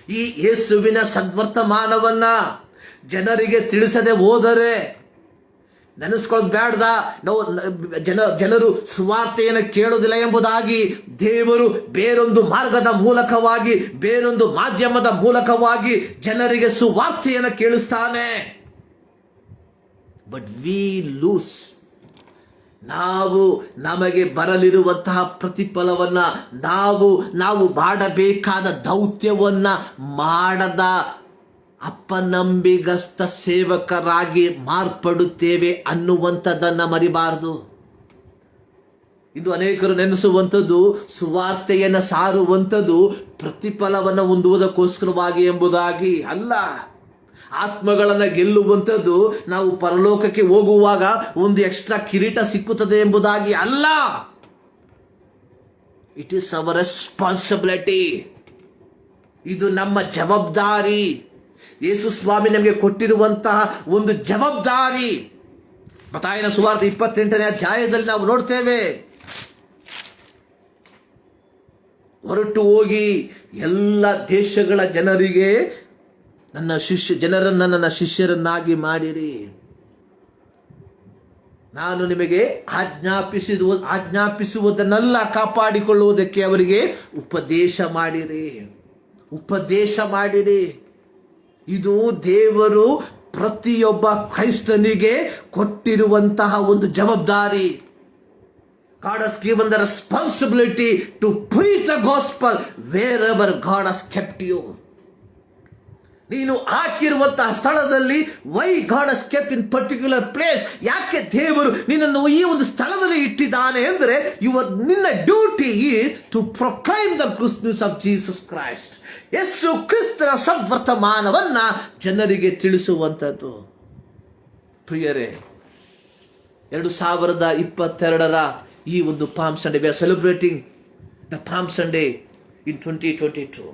ಈ ಯೇಸುವಿನ ಸದ್ವರ್ತಮಾನವನ್ನ ಜನರಿಗೆ ತಿಳಿಸದೆ ಹೋದರೆ, ನೆನೆಸ್ಕೊಳ್ಳೋದು ಬೇಡ್ದ, ನಾವು ಜನರು ಸುವಾರ್ತೆಯನ್ನು ಕೇಳೋದಿಲ್ಲ ಎಂಬುದಾಗಿ ದೇವರು ಬೇರೊಂದು ಮಾರ್ಗದ ಮೂಲಕವಾಗಿ, ಬೇರೊಂದು ಮಾಧ್ಯಮದ ಮೂಲಕವಾಗಿ ಜನರಿಗೆ ಸುವಾರ್ತೆಯನ್ನು ಕೇಳಿಸ್ತಾನೆ. But we lose. ನಾವು ನಮಗೆ ಬರಲಿರುವಂತಹ ಪ್ರತಿಫಲವನ್ನ ನಾವು ಮಾಡಬೇಕಾದ ದೌತ್ಯವನ್ನ ಮಾಡದ ಅಪನಂಬಿಗಸ್ತ ಸೇವಕರಾಗಿ ಮಾರ್ಪಡುತ್ತೇವೆ ಅನ್ನುವಂಥದ್ದನ್ನ ಮರಿಬಾರದು. ಇದು ಅನೇಕರು ನೆನೆಸುವಂಥದ್ದು ಸುವಾರ್ತೆಯನ್ನು ಸಾರುವಂಥದ್ದು ಪ್ರತಿಫಲವನ್ನು ಹೊಂದುವುದಕ್ಕೋಸ್ಕರವಾಗಿ ಎಂಬುದಾಗಿ ಅಲ್ಲ. ಆತ್ಮಗಳನ್ನು ಗೆಲ್ಲುವಂಥದ್ದು ನಾವು ಪರಲೋಕಕ್ಕೆ ಹೋಗುವಾಗ ಒಂದು ಎಕ್ಸ್ಟ್ರಾ ಕಿರೀಟ ಸಿಕ್ಕುತ್ತದೆ ಎಂಬುದಾಗಿ ಅಲ್ಲ. It is our responsibility. ಇದು ನಮ್ಮ ಜವಾಬ್ದಾರಿ. ಯೇಸು ಸ್ವಾಮಿ ನಮಗೆ ಕೊಟ್ಟಿರುವಂತಹ ಒಂದು ಜವಾಬ್ದಾರಿ. ಮತ್ತಾಯನ ಸುವಾರ್ತೆ 28ನೇ ಅಧ್ಯಾಯದಲ್ಲಿ ನಾವು ನೋಡ್ತೇವೆ, ಹೊರಟು ಹೋಗಿ ಎಲ್ಲ ದೇಶಗಳ ಜನರಿಗೆ ಜನರನ್ನ ನನ್ನ ಶಿಷ್ಯರನ್ನಾಗಿ ಮಾಡಿರಿ. ನಾನು ನಿಮಗೆ ಆಜ್ಞಾಪಿಸುವುದನ್ನೆಲ್ಲ ಕಾಪಾಡಿಕೊಳ್ಳುವುದಕ್ಕೆ ಅವರಿಗೆ ಉಪದೇಶ ಮಾಡಿರಿ. ಇದು ದೇವರು ಪ್ರತಿಯೊಬ್ಬ ಕ್ರೈಸ್ತನಿಗೆ ಕೊಟ್ಟಿರುವಂತಹ ಒಂದು ಜವಾಬ್ದಾರಿ. God has given the responsibility to preach the gospel wherever God has kept you. ನೀನು ಹಾಕಿರುವಂತಹ ಸ್ಥಳದಲ್ಲಿ, why God has kept in particular place, ಯಾಕೆ ದೇವರು ನಿನ್ನನ್ನು ಈ ಒಂದು ಸ್ಥಳದಲ್ಲಿ ಇಟ್ಟಿದ್ದಾನೆ ಅಂದರೆ, ನಿನ್ನ duty is to proclaim the good news of Jesus Christ. ಯೇಸು ಕ್ರಿಸ್ತನ ಸದ್ವರ್ತಮಾನವನ್ನ ಜನರಿಗೆ ತಿಳಿಸುವಂಥದ್ದು. ಪ್ರಿಯರೇ, 2022ರ ಈ ಒಂದು palm Sunday, we are celebrating the Palm Sunday in 2022.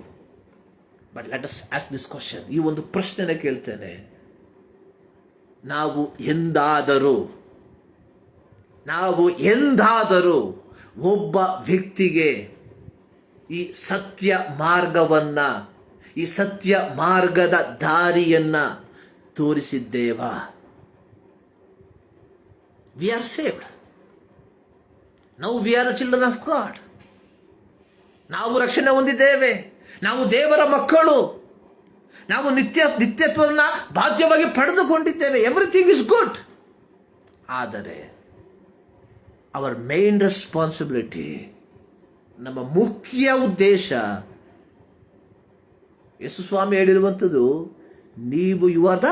But let us ask this question. ಈ ಒಂದು ಪ್ರಶ್ನೆನ ಕೇಳ್ತೇನೆ. ನಾವು ಎಂದಾದರೂ ಒಬ್ಬ ವ್ಯಕ್ತಿಗೆ ಈ ಸತ್ಯ ಮಾರ್ಗವನ್ನ, ಈ ಸತ್ಯ ಮಾರ್ಗದ ದಾರಿಯನ್ನ ತೋರಿಸಿದ್ದೇವಾ? We are saved. Now we are the children of God. ನಾವು ರಕ್ಷಣೆ ಹೊಂದಿದ್ದೇವೆ. ನಾವು ದೇವರ ಮಕ್ಕಳು. ನಾವು ನಿತ್ಯತ್ವವನ್ನು ಬಾಧ್ಯವಾಗಿ ಪಡೆದುಕೊಂಡಿದ್ದೇವೆ. Everything is good. ಆದರೆ ಅವರ್ ಮೇನ್ ರೆಸ್ಪಾನ್ಸಿಬಿಲಿಟಿ, ನಮ್ಮ ಮುಖ್ಯ ಉದ್ದೇಶ, ಯೇಸು ಸ್ವಾಮಿ ಹೇಳಿರುವಂಥದ್ದು, you are the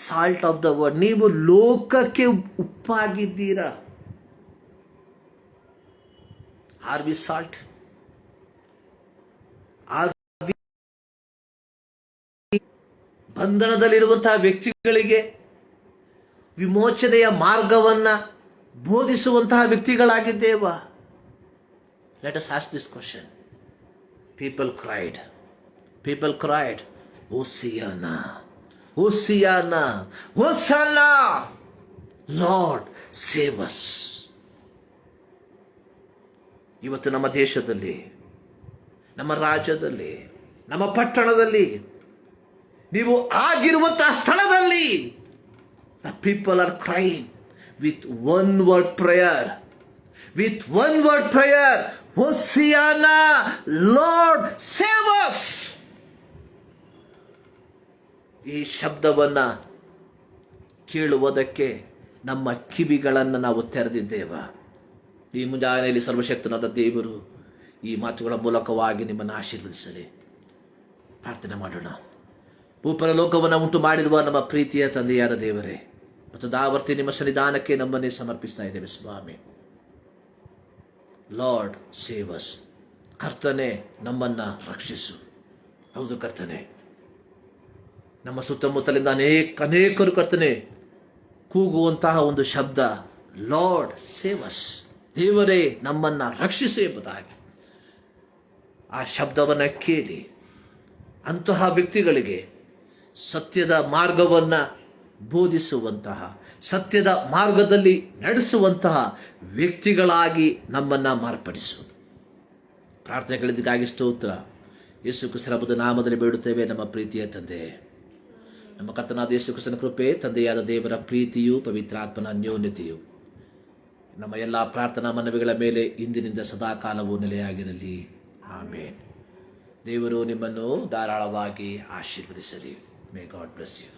salt of the world. ನೀವು ಲೋಕಕ್ಕೆ ಉಪ್ಪಾಗಿದ್ದೀರಾ. Are we salt? ಬಂಧನದಲ್ಲಿರುವಂತಹ ವ್ಯಕ್ತಿಗಳಿಗೆ ವಿಮೋಚನೆಯ ಮಾರ್ಗವನ್ನ ಬೋಧಿಸುವಂತಹ ವ್ಯಕ್ತಿಗಳಾಗಿದ್ದೇವಾ? Let us ask this question. People cried, hosanna, hosanna, Lord save us. ಇವತ್ತು ನಮ್ಮ ದೇಶದಲ್ಲಿ, ನಮ್ಮ ರಾಜ್ಯದಲ್ಲಿ, ನಮ್ಮ ಪಟ್ಟಣದಲ್ಲಿ, ನೀವು ಆಗಿರುವಂತಹ ಸ್ಥಳದಲ್ಲಿ, the people are crying with one word prayer, Hosanna, Lord save us. ಈ ಶಬ್ದವನ್ನ ಕೇಳುವುದಕ್ಕೆ ನಮ್ಮ ಕಿವಿಗಳನ್ನು ನಾವು ತೆರೆದಿದ್ದೇವೆ. ಈ ಮುಂಜಾನೆಯಲ್ಲಿ ಸರ್ವಶಕ್ತನಾದ ದೇವರು ಈ ಮಾತುಗಳ ಮೂಲಕವಾಗಿ ನಿಮ್ಮನ್ನು ಆಶೀರ್ವದಿಸಲಿ. ಪ್ರಾರ್ಥನೆ ಮಾಡೋಣ. ಭೂಪರ ಲೋಕವನ್ನು ಉಂಟು ಮಾಡಿರುವ ನಮ್ಮ ಪ್ರೀತಿಯ ತಂದೆಯಾದ ದೇವರೇ, ಮತ್ತು ದಾವರ್ತಿ ನಿಮ್ಮ ಸನ್ನಿಧಾನಕ್ಕೆ ನಮ್ಮನ್ನೇ ಸಮರ್ಪಿಸ್ತಾ ಇದ್ದೇವೆ ಸ್ವಾಮಿ. Lord save us. ಕರ್ತನೆ, ನಮ್ಮನ್ನ ರಕ್ಷಿಸು. ಹೌದು ಕರ್ತನೆ, ನಮ್ಮ ಸುತ್ತಮುತ್ತಲಿಂದ ಅನೇಕರು ಕರ್ತನೆ ಕೂಗುವಂತಹ ಒಂದು ಶಬ್ದ, ಲಾರ್ಡ್ ಸೇವ್ ಅಸ್, ದೇವರೇ ನಮ್ಮನ್ನ ರಕ್ಷಿಸು ಎಂಬುದಾಗಿ. ಆ ಶಬ್ದವನ್ನು ಕೇಳಿ ಅಂತಹ ವ್ಯಕ್ತಿಗಳಿಗೆ ಸತ್ಯದ ಮಾರ್ಗವನ್ನು ಬೋಧಿಸುವಂತಹ, ಸತ್ಯದ ಮಾರ್ಗದಲ್ಲಿ ನಡೆಸುವಂತಹ ವ್ಯಕ್ತಿಗಳಾಗಿ ನಮ್ಮನ್ನು ಮಾರ್ಪಡಿಸು. ಪ್ರಾರ್ಥನೆಗಳಿಗಾಗಿ ಸ್ತೋತ್ರ. ಯೇಸು ಕ್ರಿಸ್ತನ ನಾಮದಲ್ಲಿ ಬೇಡುತ್ತೇವೆ ನಮ್ಮ ಪ್ರೀತಿಯ ತಂದೆ. ನಮ್ಮ ಕರ್ತನಾದ ಯೇಸು ಕ್ರಿಸ್ತನ ಕೃಪೆ, ತಂದೆಯಾದ ದೇವರ ಪ್ರೀತಿಯು, ಪವಿತ್ರಾತ್ಮನ ಅನ್ಯೋನ್ಯತೆಯು ನಮ್ಮ ಎಲ್ಲ ಪ್ರಾರ್ಥನಾ ಮನವಿಗಳ ಮೇಲೆ ಇಂದಿನಿಂದ ಸದಾಕಾಲವೂ ನೆಲೆಯಾಗಿರಲಿ. ಆಮೇನ್. ದೇವರು ನಿಮ್ಮನ್ನು ಧಾರಾಳವಾಗಿ ಆಶೀರ್ವದಿಸಲಿ. May God bless you.